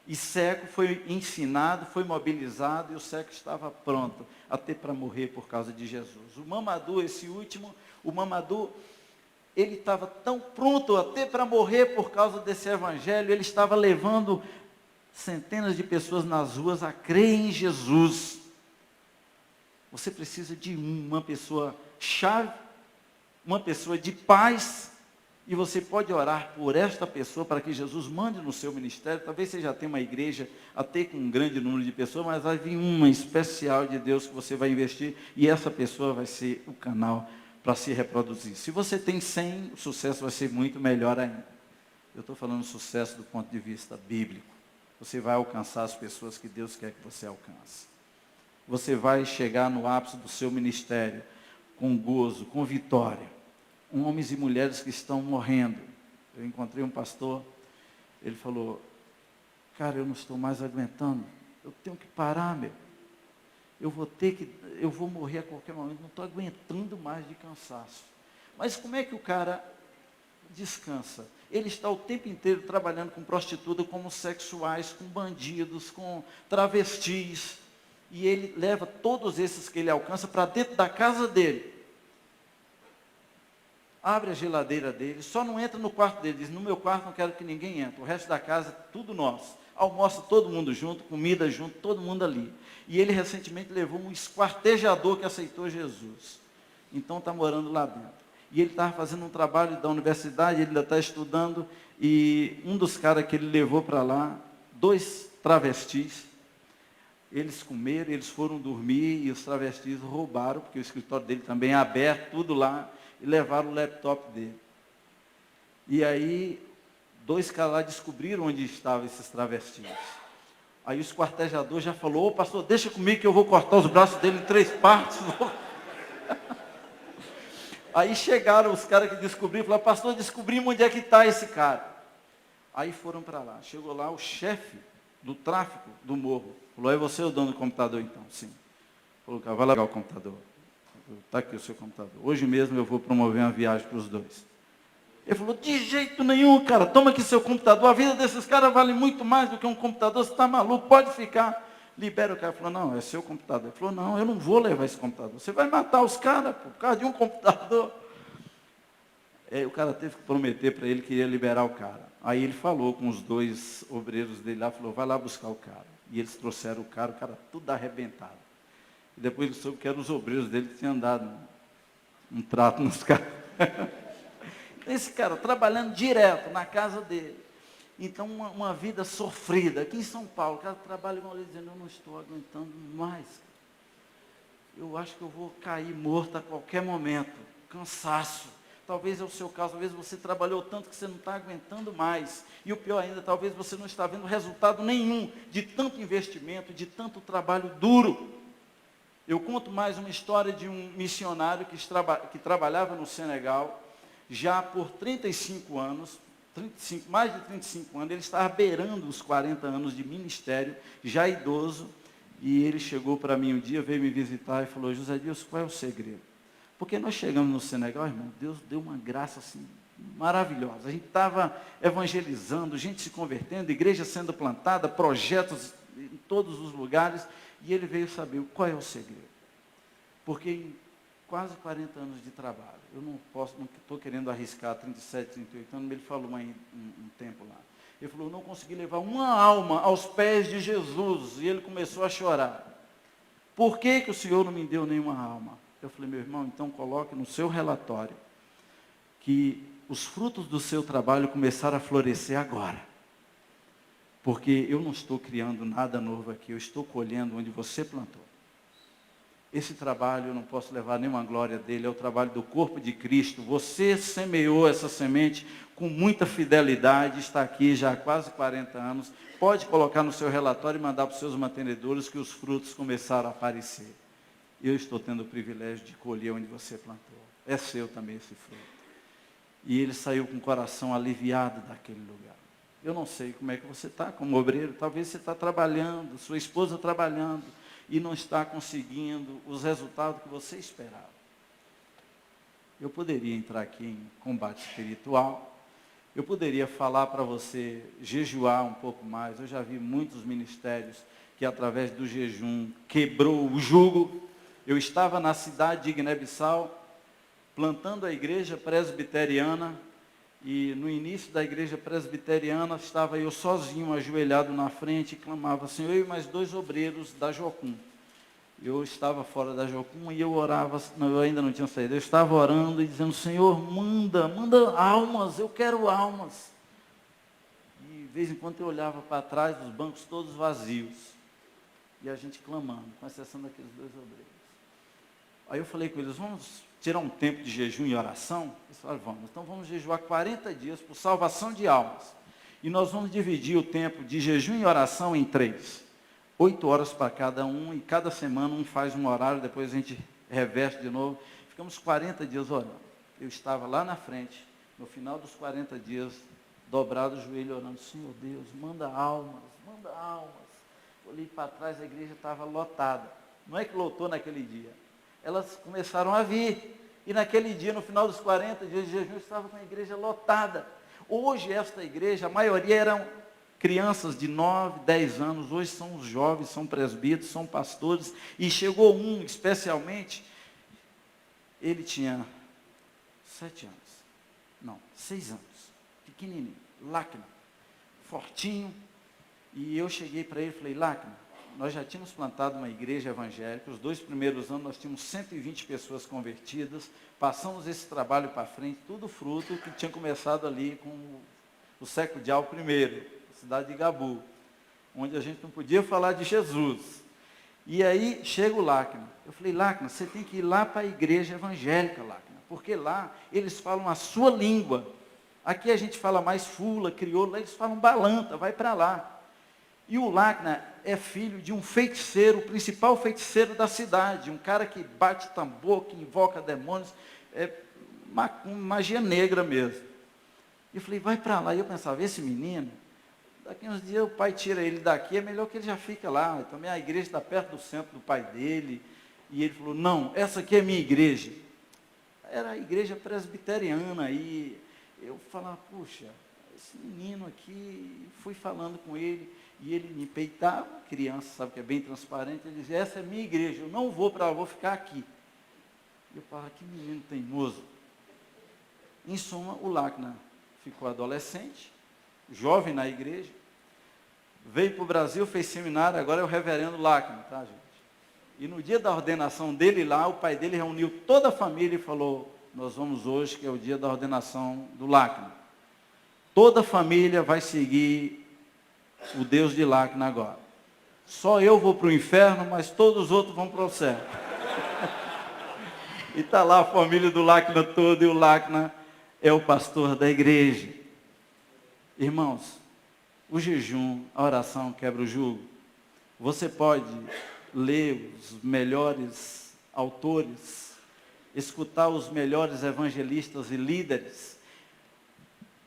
E Seco foi ensinado, foi mobilizado, e o Seco estava pronto, até para morrer por causa de Jesus. O Mamadou, esse último, o Mamadou, ele estava tão pronto até para morrer por causa desse evangelho, ele estava levando centenas de pessoas nas ruas a crer em Jesus. Você precisa de uma pessoa chave, uma pessoa de paz, e você pode orar por esta pessoa para que Jesus mande no seu ministério. Talvez você já tenha uma igreja até com um grande número de pessoas, mas vai vir uma especial de Deus que você vai investir, e essa pessoa vai ser o canal para se reproduzir. Se você tem 100, o sucesso vai ser muito melhor ainda. Eu estou falando sucesso do ponto de vista bíblico. Você vai alcançar as pessoas que Deus quer que você alcance. Você vai chegar no ápice do seu ministério com gozo, com vitória. Homens e mulheres que estão morrendo. Eu encontrei um pastor, ele falou: cara, eu não estou mais aguentando, eu tenho que parar, meu. Eu vou morrer a qualquer momento, não estou aguentando mais de cansaço. Mas como é que o cara descansa? Ele está o tempo inteiro trabalhando com prostitutas, com homossexuais, com bandidos, com travestis, e ele leva todos esses que ele alcança para dentro da casa dele. Abre a geladeira dele, só não entra no quarto dele, diz: no meu quarto não quero que ninguém entre, o resto da casa tudo nosso. Almoça todo mundo junto, comida junto, todo mundo ali. E ele recentemente levou um esquartejador que aceitou Jesus. Então está morando lá dentro. E ele estava fazendo um trabalho da universidade, ele ainda está estudando, e um dos caras que ele levou para lá, 2 travestis, eles comeram, eles foram dormir, e os travestis roubaram, porque o escritório dele também é aberto, tudo lá, e levaram o laptop dele. E aí, 2 caras lá descobriram onde estavam esses travestis. Aí o esquartejador já falou: ô pastor, deixa comigo que eu vou cortar os braços dele em 3 partes. Aí chegaram os caras que descobriram, falaram: pastor, descobrimos onde é que está esse cara. Aí foram para lá. Chegou lá o chefe do tráfico do morro. Falou: é você o dono do computador então? Sim. Falou: vai lá pegar o computador. Está aqui o seu computador. Hoje mesmo eu vou promover uma viagem para os 2. Ele falou: de jeito nenhum, cara, toma aqui seu computador. A vida desses caras vale muito mais do que um computador. Você está maluco, pode ficar. Libera o cara. Ele falou: não, é seu computador. Ele falou: não, eu não vou levar esse computador. Você vai matar os caras por causa de um computador. Aí o cara teve que prometer para ele que ia liberar o cara. Aí ele falou com os 2 obreiros dele lá, falou: vai lá buscar o cara. E eles trouxeram o cara tudo arrebentado. E depois ele soube que eram os obreiros dele que tinham dado um trato nos caras. Esse cara trabalhando direto na casa dele. Então, uma vida sofrida. Aqui em São Paulo, o cara trabalha igual ele, dizendo: eu não estou aguentando mais. Eu acho que eu vou cair morto a qualquer momento. Cansaço. Talvez é o seu caso, talvez você trabalhou tanto que você não está aguentando mais. E o pior ainda, talvez você não está vendo resultado nenhum de tanto investimento, de tanto trabalho duro. Eu conto mais uma história de um missionário que trabalhava no Senegal já por 35 anos, mais de 35 anos, ele estava beirando os 40 anos de ministério, já idoso, e ele chegou para mim um dia, veio me visitar e falou: José Adilson, qual é o segredo? Porque nós chegamos no Senegal, irmão, Deus deu uma graça assim maravilhosa. A gente estava evangelizando, gente se convertendo, igreja sendo plantada, projetos em todos os lugares, e ele veio saber qual é o segredo. Porque em quase 40 anos de trabalho, eu não estou querendo arriscar 37, 38 anos, ele falou um tempo lá. Ele falou: eu não consegui levar uma alma aos pés de Jesus, e ele começou a chorar. Por que que o Senhor não me deu nenhuma alma? Eu falei: meu irmão, então coloque no seu relatório que os frutos do seu trabalho começaram a florescer agora. Porque eu não estou criando nada novo aqui, eu estou colhendo onde você plantou. Esse trabalho eu não posso levar nenhuma glória dele, é o trabalho do corpo de Cristo. Você semeou essa semente com muita fidelidade, está aqui já há quase 40 anos. Pode colocar no seu relatório e mandar para os seus mantenedores que os frutos começaram a aparecer. Eu estou tendo o privilégio de colher onde você plantou. É seu também esse fruto. E ele saiu com o coração aliviado daquele lugar. Eu não sei como é que você está como obreiro. Talvez você está trabalhando, sua esposa trabalhando, e não está conseguindo os resultados que você esperava. Eu poderia entrar aqui em combate espiritual. Eu poderia falar para você jejuar um pouco mais. Eu já vi muitos ministérios que através do jejum quebrou o jugo. Eu estava na cidade de Guiné-Bissau, plantando a igreja presbiteriana, e no início da igreja presbiteriana estava eu sozinho, ajoelhado na frente, e clamava: Senhor, eu e mais 2 obreiros da Jocum. Eu estava fora da Jocum e eu orava, não, eu ainda não tinha saído, eu estava orando e dizendo: Senhor, manda almas, eu quero almas. E de vez em quando eu olhava para trás, os bancos todos vazios, e a gente clamando, com exceção daqueles 2 obreiros. Aí eu falei com eles: vamos tirar um tempo de jejum e oração? Eles falaram: vamos. Então vamos jejuar 40 dias por salvação de almas. E nós vamos dividir o tempo de jejum e oração em 3. 8 horas para cada um, e cada semana um faz um horário, depois a gente reverte de novo. Ficamos 40 dias orando. Eu estava lá na frente, no final dos 40 dias, dobrado o joelho orando: Senhor Deus, manda almas, manda almas. Olhei para trás, a igreja estava lotada. Não é que lotou naquele dia. Elas começaram a vir, e naquele dia, no final dos 40 dias de jejum, estava com a igreja lotada. Hoje esta igreja, a maioria eram crianças de 9, 10 anos, hoje são os jovens, são presbíteros, são pastores, e chegou um especialmente, ele tinha 6 anos, pequenininho, Lacna, fortinho, e eu cheguei para ele e falei: Lacna, nós já tínhamos plantado uma igreja evangélica, os 2 primeiros anos nós tínhamos 120 pessoas convertidas, passamos esse trabalho para frente, tudo fruto que tinha começado ali com o século de Al I, cidade de Gabu, onde a gente não podia falar de Jesus. E aí chega o Lacna. Eu falei: Lacna, você tem que ir lá para a igreja evangélica, Lacna, porque lá eles falam a sua língua. Aqui a gente fala mais fula, crioulo, lá eles falam balanta, vai para lá. E o Lacna é filho de um feiticeiro, o principal feiticeiro da cidade, um cara que bate tambor, que invoca demônios, é magia negra mesmo. E eu falei: vai para lá. E eu pensava: esse menino, daqui uns dias o pai tira ele daqui, é melhor que ele já fique lá. Também a igreja está perto do centro do pai dele. E ele falou: não, essa aqui é minha igreja. Era a igreja presbiteriana. E eu falava: puxa, esse menino aqui, fui falando com ele, e ele me peitava, criança sabe que é bem transparente, ele dizia: essa é minha igreja, eu não vou para lá, vou ficar aqui. Eu falava: que menino teimoso. Em suma, o Lacna ficou adolescente, jovem na igreja, veio para o Brasil, fez seminário, agora é o reverendo Lacna, tá, gente? E no dia da ordenação dele lá, o pai dele reuniu toda a família e falou: nós vamos hoje, que é o dia da ordenação do Lacna. Toda a família vai seguir o Deus de Lacna agora. Só eu vou para o inferno, mas todos os outros vão para o céu. E está lá a família do Lacna toda, e o Lacna é o pastor da igreja. Irmãos, o jejum, a oração quebra o jugo. Você pode ler os melhores autores, escutar os melhores evangelistas e líderes,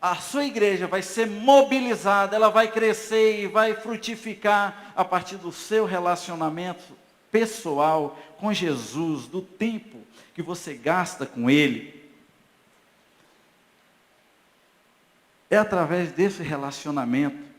a sua igreja vai ser mobilizada, ela vai crescer e vai frutificar a partir do seu relacionamento pessoal com Jesus, do tempo que você gasta com Ele. É através desse relacionamento,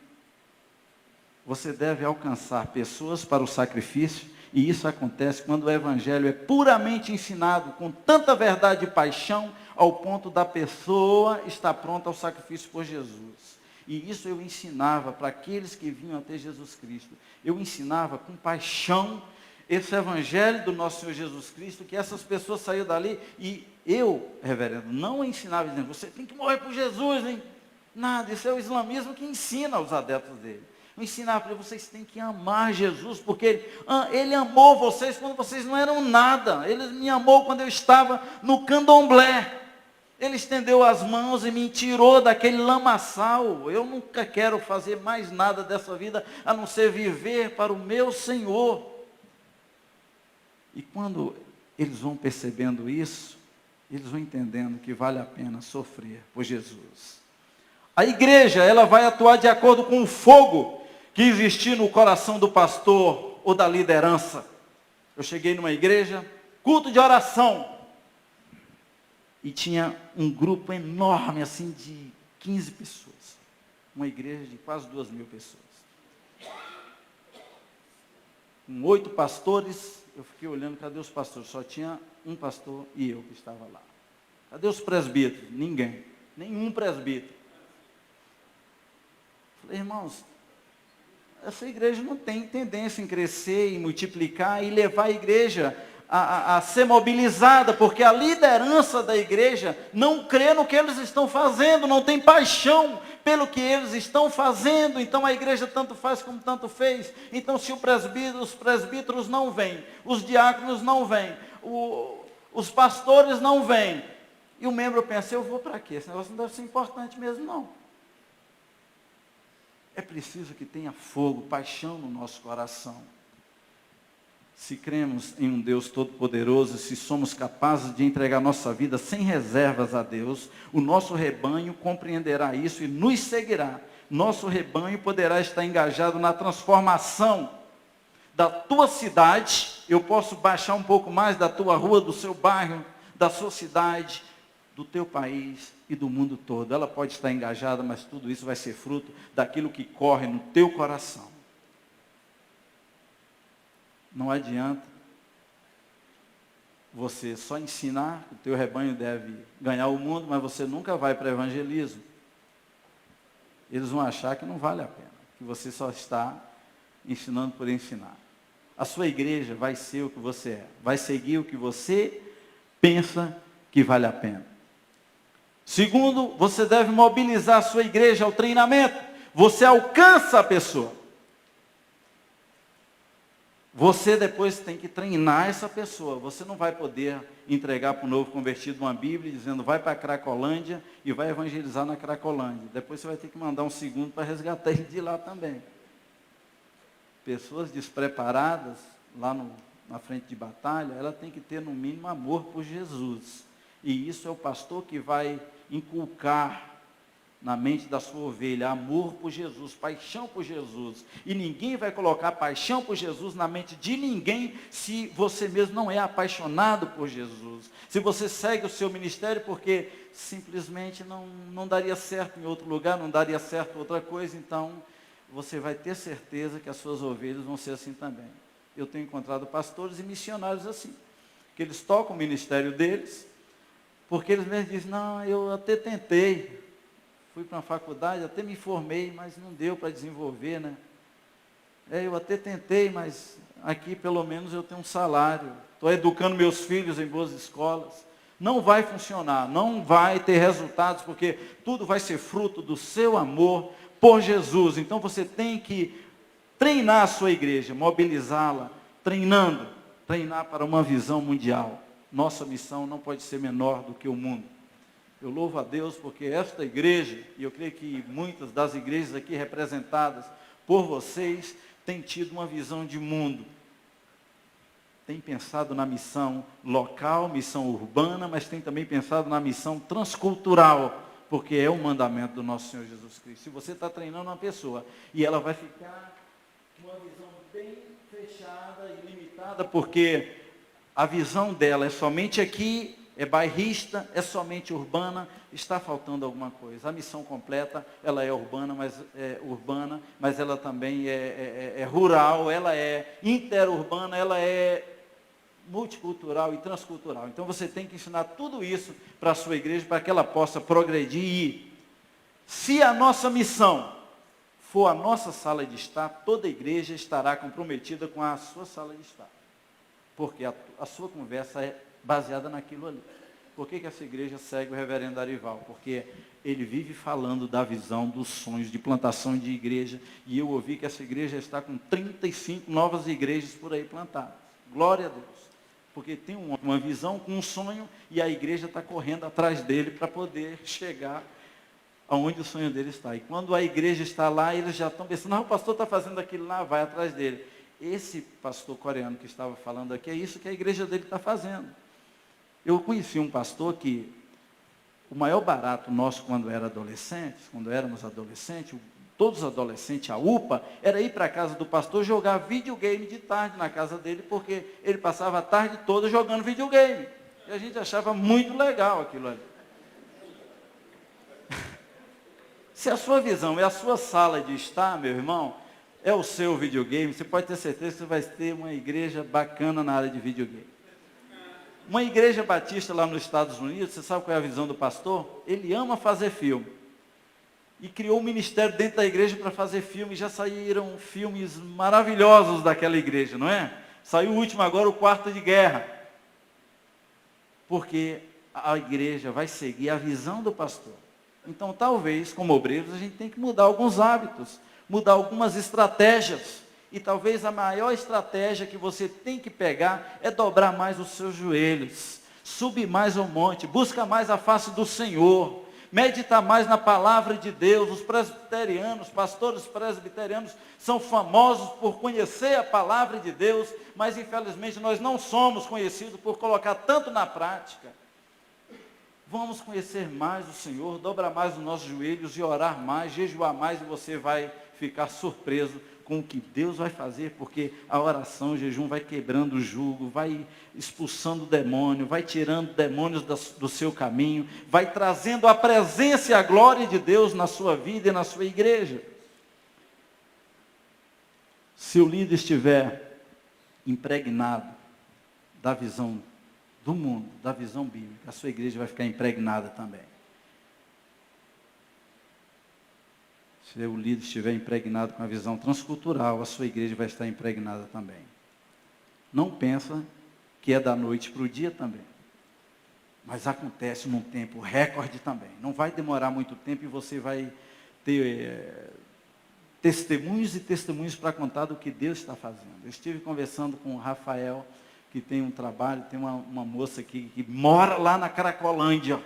você deve alcançar pessoas para o sacrifício, e isso acontece quando o Evangelho é puramente ensinado com tanta verdade e paixão, ao ponto da pessoa estar pronta ao sacrifício por Jesus. E isso eu ensinava para aqueles que vinham até Jesus Cristo. Eu ensinava com paixão esse Evangelho do nosso Senhor Jesus Cristo, que essas pessoas saíram dali, e eu, reverendo, não ensinava dizendo, você tem que morrer por Jesus, hein? Nada, isso é o islamismo que ensina aos adeptos dele. Eu ensinava para vocês têm que amar Jesus, porque Ele amou vocês quando vocês não eram nada. Ele me amou quando eu estava no candomblé. Ele estendeu as mãos e me tirou daquele lamaçal. Eu nunca quero fazer mais nada dessa vida, a não ser viver para o meu Senhor. E quando eles vão percebendo isso, eles vão entendendo que vale a pena sofrer por Jesus. A igreja, ela vai atuar de acordo com o fogo que existir no coração do pastor ou da liderança. Eu cheguei numa igreja, culto de oração, e tinha um grupo enorme, assim, de 15 pessoas. Uma igreja de quase 2.000 pessoas. Com 8 pastores, eu fiquei olhando, cadê os pastores? Só tinha um pastor e eu que estava lá. Cadê os presbíteros? Ninguém. Nenhum presbítero. Falei, irmãos, essa igreja não tem tendência em crescer, em multiplicar e levar a igreja a ser mobilizada, porque a liderança da igreja não crê no que eles estão fazendo, não tem paixão pelo que eles estão fazendo. Então a igreja tanto faz como tanto fez. Então se os presbíteros não vêm, os diáconos não vêm, os pastores não vêm, e o membro pensa, eu vou para quê? Esse negócio não deve ser importante mesmo não. É preciso que tenha fogo, paixão no nosso coração. Se cremos em um Deus Todo-Poderoso, se somos capazes de entregar nossa vida sem reservas a Deus, o nosso rebanho compreenderá isso e nos seguirá. Nosso rebanho poderá estar engajado na transformação da tua cidade. Eu posso baixar um pouco mais da tua rua, do seu bairro, da sua cidade, do teu país e do mundo todo. Ela pode estar engajada, mas tudo isso vai ser fruto daquilo que corre no teu coração. Não adianta você só ensinar que o teu rebanho deve ganhar o mundo, mas você nunca vai para evangelismo. Eles vão achar que não vale a pena, que você só está ensinando por ensinar. A sua igreja vai ser o que você é, vai seguir o que você pensa que vale a pena. Segundo, você deve mobilizar a sua igreja ao treinamento. Você alcança a pessoa. Você depois tem que treinar essa pessoa. Você não vai poder entregar para o novo convertido uma Bíblia dizendo vai para a Cracolândia e vai evangelizar na Cracolândia. Depois você vai ter que mandar um segundo para resgatar ele de lá também. Pessoas despreparadas lá na frente de batalha, ela tem que ter no mínimo amor por Jesus. E isso é o pastor que vai inculcar na mente da sua ovelha, amor por Jesus, paixão por Jesus. E ninguém vai colocar paixão por Jesus na mente de ninguém se você mesmo não é apaixonado por Jesus. Se você segue o seu ministério porque simplesmente não daria certo em outro lugar, não daria certo outra coisa, então você vai ter certeza que as suas ovelhas vão ser assim também. Eu tenho encontrado pastores e missionários assim, que eles tocam o ministério deles, porque eles mesmos dizem, não, eu até tentei, fui para uma faculdade, até me formei, mas não deu para desenvolver, né? Eu até tentei, mas aqui pelo menos eu tenho um salário, estou educando meus filhos em boas escolas. Não vai funcionar, não vai ter resultados, porque tudo vai ser fruto do seu amor por Jesus. Então você tem que treinar a sua igreja, mobilizá-la, treinar para uma visão mundial. Nossa missão não pode ser menor do que o mundo. Eu louvo a Deus porque esta igreja, e eu creio que muitas das igrejas aqui representadas por vocês, têm tido uma visão de mundo. tem pensado na missão local, missão urbana, mas tem também pensado na missão transcultural, porque é o mandamento do nosso Senhor Jesus Cristo. Se você está treinando uma pessoa e ela vai ficar com uma visão bem fechada e limitada, porque a visão dela é somente aqui, é bairrista, é somente urbana, está faltando alguma coisa. A missão completa, ela é urbana, mas ela também é rural, ela é interurbana, ela é multicultural e transcultural. Então você tem que ensinar tudo isso para a sua igreja, para que ela possa progredir. E se a nossa missão for a nossa sala de estar, toda a igreja estará comprometida com a sua sala de estar. Porque a sua conversa é baseada naquilo ali. Por que essa igreja segue o reverendo Arival? Porque ele vive falando da visão, dos sonhos de plantação de igreja, e eu ouvi que essa igreja está com 35 novas igrejas por aí plantadas. Glória a Deus. Porque tem uma visão com um sonho, e a igreja está correndo atrás dele para poder chegar aonde o sonho dele está. E quando a igreja está lá, eles já estão pensando, não, o pastor está fazendo aquilo lá, vai atrás dele. Esse pastor coreano que estava falando aqui, é isso que a igreja dele está fazendo. Eu conheci um pastor que, o maior barato nosso quando éramos adolescentes, todos os adolescentes, a UPA, era ir para a casa do pastor jogar videogame de tarde na casa dele, porque ele passava a tarde toda jogando videogame. E a gente achava muito legal aquilo ali. Se a sua visão é a sua sala de estar, meu irmão, é o seu videogame, você pode ter certeza que você vai ter uma igreja bacana na área de videogame. Uma igreja batista lá nos Estados Unidos, você sabe qual é a visão do pastor? Ele ama fazer filme. E criou um ministério dentro da igreja para fazer filme. Já saíram filmes maravilhosos daquela igreja, não é? Saiu o último agora, o Quarto de Guerra. Porque a igreja vai seguir a visão do pastor. Então, talvez, como obreiros, a gente tem que mudar alguns hábitos, mudar algumas estratégias. E talvez a maior estratégia que você tem que pegar é dobrar mais os seus joelhos, subir mais ao monte, busca mais a face do Senhor, medita mais na palavra de Deus. Os presbiterianos, pastores presbiterianos, são famosos por conhecer a palavra de Deus, mas infelizmente nós não somos conhecidos por colocar tanto na prática. Vamos conhecer mais o Senhor, dobrar mais os nossos joelhos e orar mais, jejuar mais, e você vai ficar surpreso com o que Deus vai fazer, porque a oração, o jejum vai quebrando o jugo, vai expulsando o demônio, vai tirando demônios do seu caminho, vai trazendo a presença e a glória de Deus na sua vida e na sua igreja. Se o líder estiver impregnado da visão do mundo, da visão bíblica, a sua igreja vai ficar impregnada também. Se o líder estiver impregnado com a visão transcultural, a sua igreja vai estar impregnada também. Não pensa que é da noite para o dia também. Mas acontece num tempo recorde também. Não vai demorar muito tempo e você vai ter testemunhos e testemunhos para contar do que Deus está fazendo. Eu estive conversando com o Rafael, que tem um trabalho, tem uma moça aqui que mora lá na Cracolândia.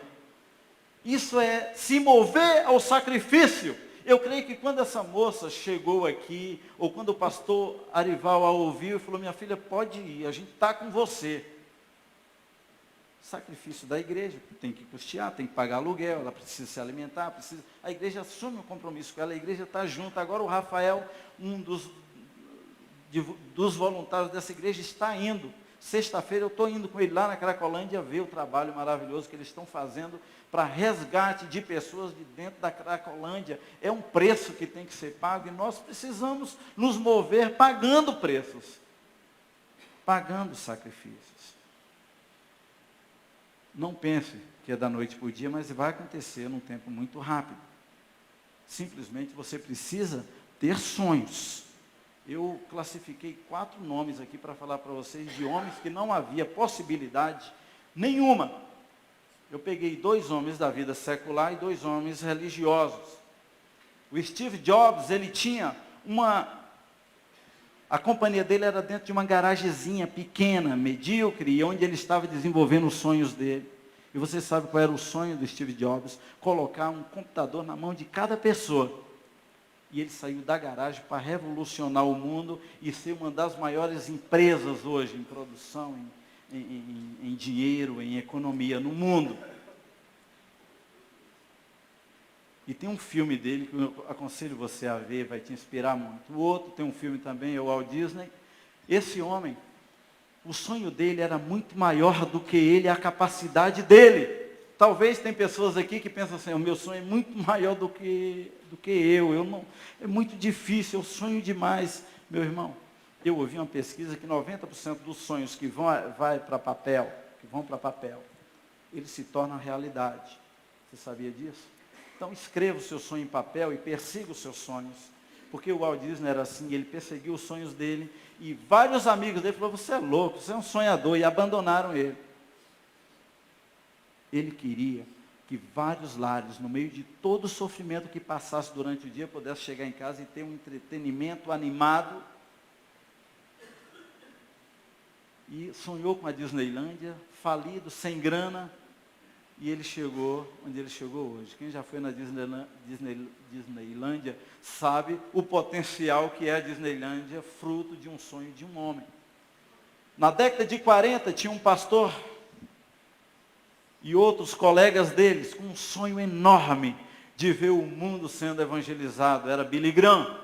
Isso é se mover ao sacrifício. Eu creio que quando essa moça chegou aqui, ou quando o pastor Arival a ouviu, falou, minha filha, pode ir, a gente está com você. Sacrifício da igreja, tem que custear, tem que pagar aluguel, ela precisa se alimentar, a igreja assume um compromisso com ela, a igreja está junto. Agora o Rafael, um dos voluntários dessa igreja, está indo. Sexta-feira eu estou indo com ele lá na Cracolândia ver o trabalho maravilhoso que eles estão fazendo para resgate de pessoas de dentro da Cracolândia. É um preço que tem que ser pago e nós precisamos nos mover pagando preços, pagando sacrifícios. Não pense que é da noite para o dia, mas vai acontecer num tempo muito rápido. Simplesmente você precisa ter sonhos. Eu classifiquei 4 nomes aqui para falar para vocês de homens que não havia possibilidade nenhuma. Eu peguei 2 homens da vida secular e 2 homens religiosos. O Steve Jobs, ele tinha a companhia dele era dentro de uma garagezinha pequena, medíocre, onde ele estava desenvolvendo os sonhos dele. E você sabe qual era o sonho do Steve Jobs? Colocar um computador na mão de cada pessoa. E ele saiu da garagem para revolucionar o mundo e ser uma das maiores empresas hoje em produção, em dinheiro, em economia no mundo. E tem um filme dele que eu aconselho você a ver, vai te inspirar muito. O outro tem um filme também, é o Walt Disney. Esse homem, o sonho dele era muito maior do que ele, a capacidade dele. Talvez tem pessoas aqui que pensam assim, o meu sonho é muito maior do que eu não, é muito difícil, eu sonho demais. Meu irmão, eu ouvi uma pesquisa que 90% dos sonhos que vão para papel, eles se tornam realidade. Você sabia disso? Então escreva o seu sonho em papel e persiga os seus sonhos. Porque o Walt Disney era assim, ele perseguiu os sonhos dele, e vários amigos dele falaram, você é louco, você é um sonhador, e abandonaram ele. Ele queria que vários lares, no meio de todo o sofrimento que passasse durante o dia, pudessem chegar em casa e ter um entretenimento animado. E sonhou com a Disneylândia, falido, sem grana, e ele chegou onde ele chegou hoje. Quem já foi na Disneylândia sabe o potencial que é a Disneylândia, fruto de um sonho de um homem. Na década de 40, tinha um pastor e outros colegas deles com um sonho enorme de ver o mundo sendo evangelizado. Era Billy Graham.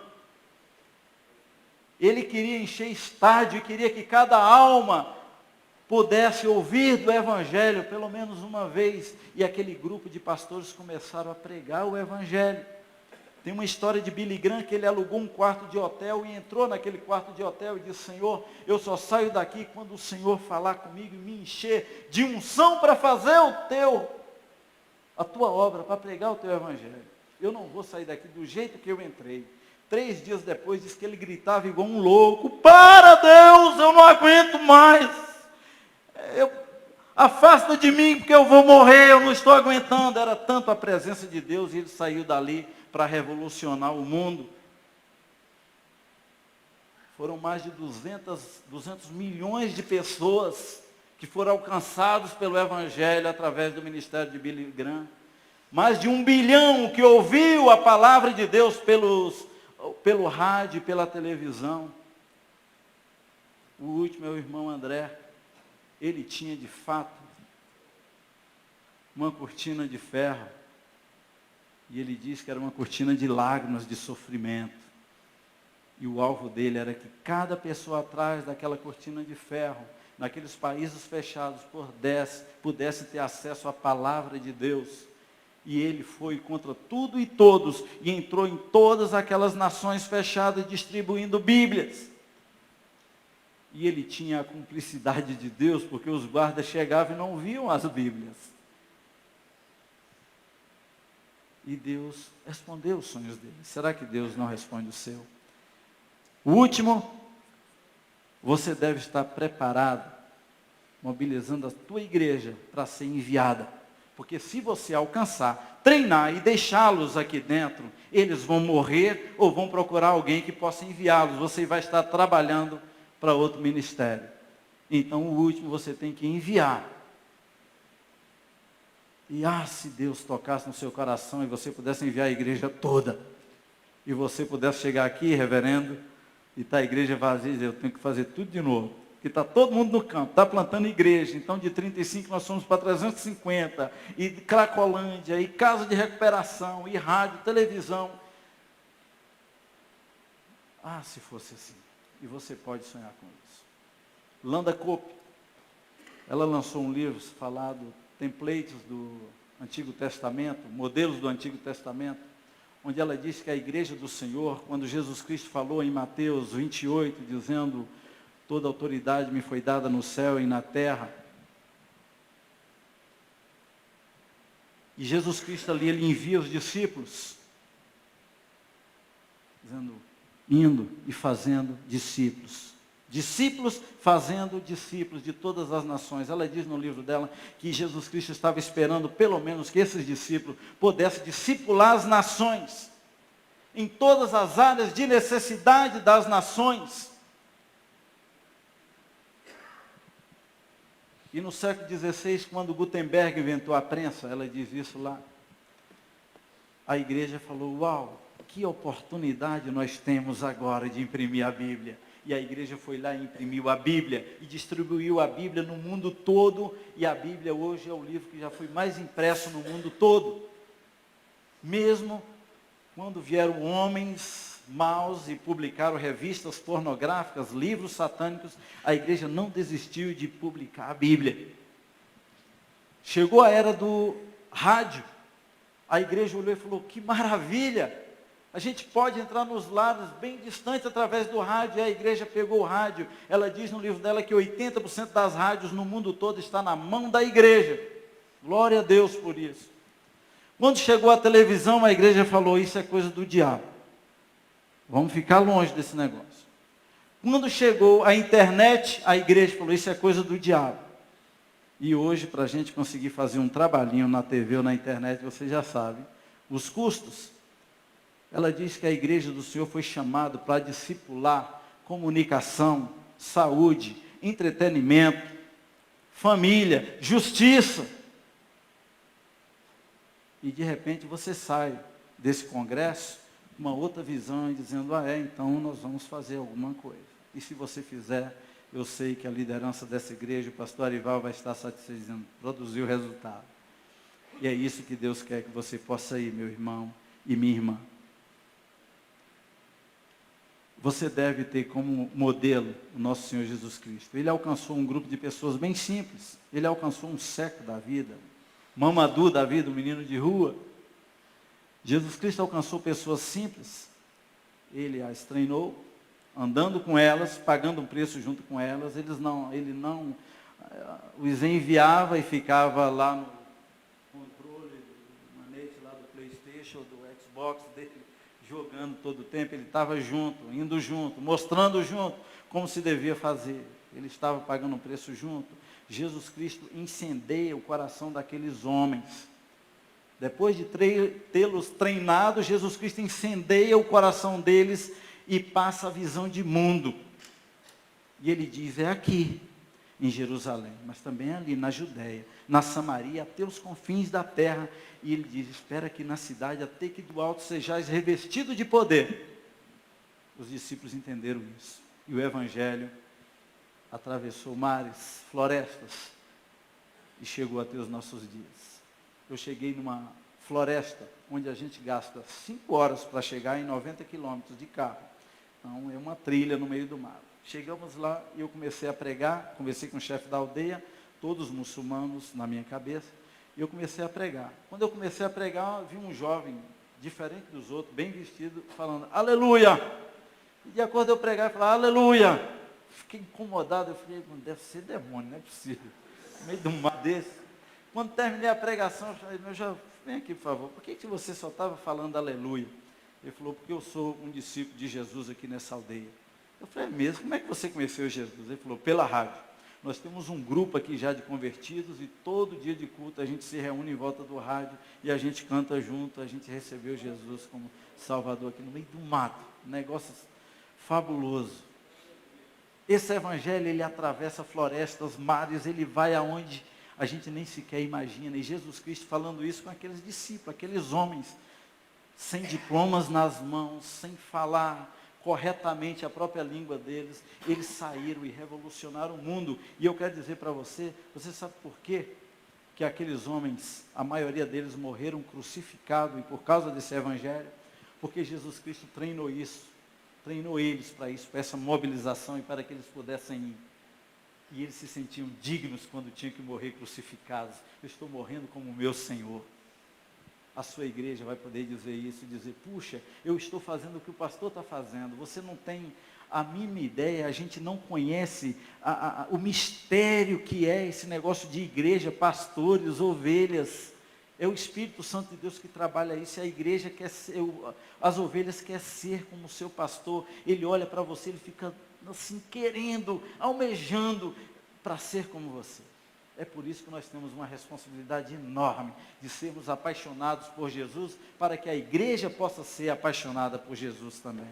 Ele queria encher estádio e queria que cada alma pudesse ouvir do evangelho pelo menos uma vez. E aquele grupo de pastores começaram a pregar o evangelho. Tem uma história de Billy Graham que ele alugou um quarto de hotel e entrou naquele quarto de hotel e disse, Senhor, eu só saio daqui quando o Senhor falar comigo e me encher de unção para fazer a tua obra, para pregar o teu evangelho. Eu não vou sair daqui do jeito que eu entrei. 3 dias depois, disse que ele gritava igual um louco, para Deus, eu não aguento mais. Afasta de mim porque eu vou morrer, eu não estou aguentando. Era tanto a presença de Deus e ele saiu dali para revolucionar o mundo. Foram mais de 200 milhões de pessoas que foram alcançados pelo evangelho através do ministério de Billy Graham. Mais de 1 bilhão que ouviu a palavra de Deus pelo rádio e pela televisão. O último é o irmão André. Ele tinha de fato uma cortina de ferro. E ele disse que era uma cortina de lágrimas, de sofrimento. E o alvo dele era que cada pessoa atrás daquela cortina de ferro, naqueles países fechados, pudesse ter acesso à palavra de Deus. E ele foi contra tudo e todos, e entrou em todas aquelas nações fechadas, distribuindo Bíblias. E ele tinha a cumplicidade de Deus, porque os guardas chegavam e não viam as Bíblias. E Deus respondeu os sonhos dele. Será que Deus não responde o seu? O último, você deve estar preparado, mobilizando a tua igreja para ser enviada. Porque se você alcançar, treinar e deixá-los aqui dentro, eles vão morrer ou vão procurar alguém que possa enviá-los. Você vai estar trabalhando para outro ministério. Então o último você tem que enviar. E se Deus tocasse no seu coração e você pudesse enviar a igreja toda. E você pudesse chegar aqui, reverendo, e está a igreja vazia e dizer, eu tenho que fazer tudo de novo. Porque está todo mundo no campo, está plantando igreja. Então de 35 nós somos para 350. E Cracolândia, e casa de recuperação, e rádio, televisão. Se fosse assim. E você pode sonhar com isso. Landa Cope, ela lançou um livro falado templates do Antigo Testamento, modelos do Antigo Testamento, onde ela diz que a igreja do Senhor, quando Jesus Cristo falou em Mateus 28, dizendo, toda autoridade me foi dada no céu e na terra, e Jesus Cristo ali, ele envia os discípulos, dizendo, indo e fazendo discípulos. Discípulos fazendo discípulos de todas as nações. Ela diz no livro dela que Jesus Cristo estava esperando pelo menos que esses discípulos pudessem discipular as nações, em todas as áreas de necessidade das nações. E no século XVI, quando Gutenberg inventou a prensa, ela diz isso lá, a igreja falou, uau, que oportunidade nós temos agora de imprimir a Bíblia. E a igreja foi lá e imprimiu a Bíblia e distribuiu a Bíblia no mundo todo. E a Bíblia hoje é o livro que já foi mais impresso no mundo todo. Mesmo quando vieram homens maus e publicaram revistas pornográficas, livros satânicos, a igreja não desistiu de publicar a Bíblia. Chegou a era do rádio. A igreja olhou e falou, que maravilha! A gente pode entrar nos lares bem distantes através do rádio. E a igreja pegou o rádio. Ela diz no livro dela que 80% das rádios no mundo todo está na mão da igreja. Glória a Deus por isso. Quando chegou a televisão, a igreja falou, isso é coisa do diabo. Vamos ficar longe desse negócio. Quando chegou a internet, a igreja falou, isso é coisa do diabo. E hoje, para a gente conseguir fazer um trabalhinho na TV ou na internet, você já sabe, os custos. Ela diz que a igreja do Senhor foi chamada para discipular comunicação, saúde, entretenimento, família, justiça. E de repente você sai desse congresso com uma outra visão e dizendo, então nós vamos fazer alguma coisa. E se você fizer, eu sei que a liderança dessa igreja, o pastor Arival vai estar satisfeito, dizendo, produziu resultado. E é isso que Deus quer que você possa ir, meu irmão e minha irmã. Você deve ter como modelo o nosso Senhor Jesus Cristo. Ele alcançou um grupo de pessoas bem simples. Ele alcançou um Seco da vida, Mamadou da vida, um menino de rua. Jesus Cristo alcançou pessoas simples. Ele as treinou, andando com elas, pagando um preço junto com elas. Ele não os enviava e ficava lá no controle, do manete lá do PlayStation, do Xbox dele, jogando todo o tempo. Ele estava junto, indo junto, mostrando junto como se devia fazer. Ele estava pagando um preço junto. Jesus Cristo incendeia o coração daqueles homens. Depois de tê-los treinados, Jesus Cristo incendeia o coração deles e passa a visão de mundo. E ele diz, é aqui, em Jerusalém, mas também ali na Judéia, na Samaria, até os confins da terra. E ele diz, espera que na cidade, até que do alto sejais revestido de poder. Os discípulos entenderam isso. E o Evangelho atravessou mares, florestas, e chegou até os nossos dias. Eu cheguei numa floresta, onde a gente gasta 5 horas para chegar em 90 quilômetros de carro. Então, é uma trilha no meio do mar. Chegamos lá e eu comecei a pregar, conversei com o chefe da aldeia, todos muçulmanos na minha cabeça, e eu comecei a pregar. Quando eu comecei a pregar, eu vi um jovem, diferente dos outros, bem vestido, falando, aleluia! E de acordo eu pregar e falar, aleluia! Fiquei incomodado, eu falei, deve ser demônio, não é possível. No meio de um mar desse. Quando terminei a pregação, eu falei, meu jovem, vem aqui, por favor, por que você só estava falando aleluia? Ele falou, porque eu sou um discípulo de Jesus aqui nessa aldeia. Eu falei, é mesmo? Como é que você conheceu Jesus? Ele falou, pela rádio. Nós temos um grupo aqui já de convertidos e todo dia de culto a gente se reúne em volta do rádio e a gente canta junto, a gente recebeu Jesus como Salvador aqui no meio do mato. Um negócio fabuloso. Esse evangelho, ele atravessa florestas, mares, ele vai aonde a gente nem sequer imagina. E Jesus Cristo falando isso com aqueles discípulos, aqueles homens, sem diplomas nas mãos, sem falar corretamente a própria língua deles, eles saíram e revolucionaram o mundo. E eu quero dizer para você, você sabe por quê? Que aqueles homens, a maioria deles morreram crucificados, e por causa desse evangelho, porque Jesus Cristo treinou isso, treinou eles para isso, para essa mobilização e para que eles pudessem ir. E eles se sentiam dignos quando tinham que morrer crucificados. Eu estou morrendo como o meu Senhor. A sua igreja vai poder dizer isso e dizer, puxa, eu estou fazendo o que o pastor está fazendo. Você não tem a mínima ideia, a gente não conhece o mistério que é esse negócio de igreja, pastores, ovelhas. É o Espírito Santo de Deus que trabalha isso. A igreja quer ser, as ovelhas quer ser como o seu pastor. Ele olha para você, ele fica assim, querendo, almejando para ser como você. É por isso que nós temos uma responsabilidade enorme de sermos apaixonados por Jesus, para que a igreja possa ser apaixonada por Jesus também.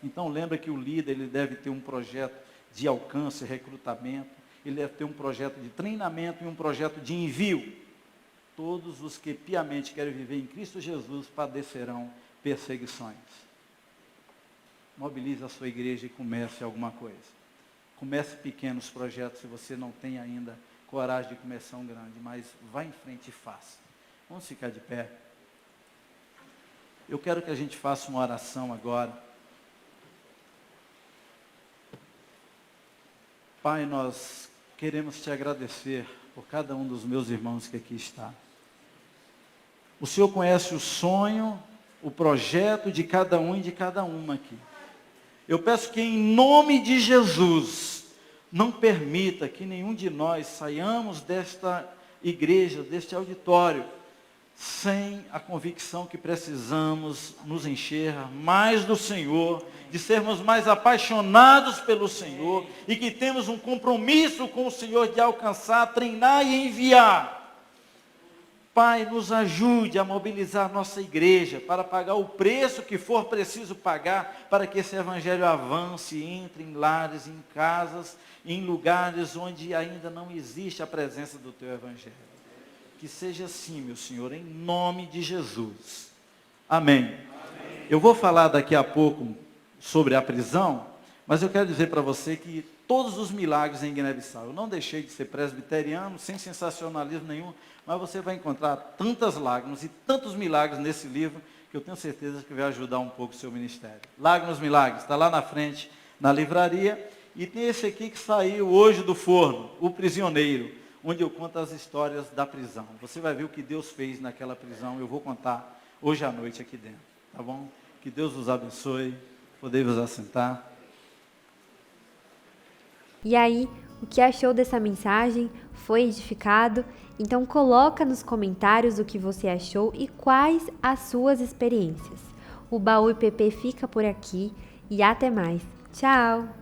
Então lembra que o líder, ele deve ter um projeto de alcance, recrutamento, ele deve ter um projeto de treinamento e um projeto de envio. Todos os que piamente querem viver em Cristo Jesus padecerão perseguições. Mobilize a sua igreja e comece alguma coisa. Comece pequenos projetos se você não tem ainda coragem de começar um grande, mas vá em frente e faça. Vamos ficar de pé. Eu quero que a gente faça uma oração agora. Pai, nós queremos te agradecer por cada um dos meus irmãos que aqui está. O Senhor conhece o sonho, o projeto de cada um e de cada uma aqui. Eu peço que em nome de Jesus, não permita que nenhum de nós saiamos desta igreja, deste auditório, sem a convicção que precisamos nos encher mais do Senhor, de sermos mais apaixonados pelo Senhor e que temos um compromisso com o Senhor de alcançar, treinar e enviar. Pai, nos ajude a mobilizar nossa igreja para pagar o preço que for preciso pagar para que esse evangelho avance, entre em lares, em casas, em lugares onde ainda não existe a presença do teu evangelho. Que seja assim, meu Senhor, em nome de Jesus. Amém. Amém. Eu vou falar daqui a pouco sobre a prisão, mas eu quero dizer para você que todos os milagres em Guiné-Bissau, eu não deixei de ser presbiteriano, sem sensacionalismo nenhum, mas você vai encontrar tantas lágrimas e tantos milagres nesse livro, que eu tenho certeza que vai ajudar um pouco o seu ministério. Lágrimas, milagres, está lá na frente, na livraria, e tem esse aqui que saiu hoje do forno, O Prisioneiro, onde eu conto as histórias da prisão. Você vai ver o que Deus fez naquela prisão, eu vou contar hoje à noite aqui dentro, tá bom? Que Deus os abençoe, podemos assentar. E aí, o que achou dessa mensagem? Foi edificado? Então coloca nos comentários o que você achou e quais as suas experiências. O Baú IPP fica por aqui e até mais. Tchau!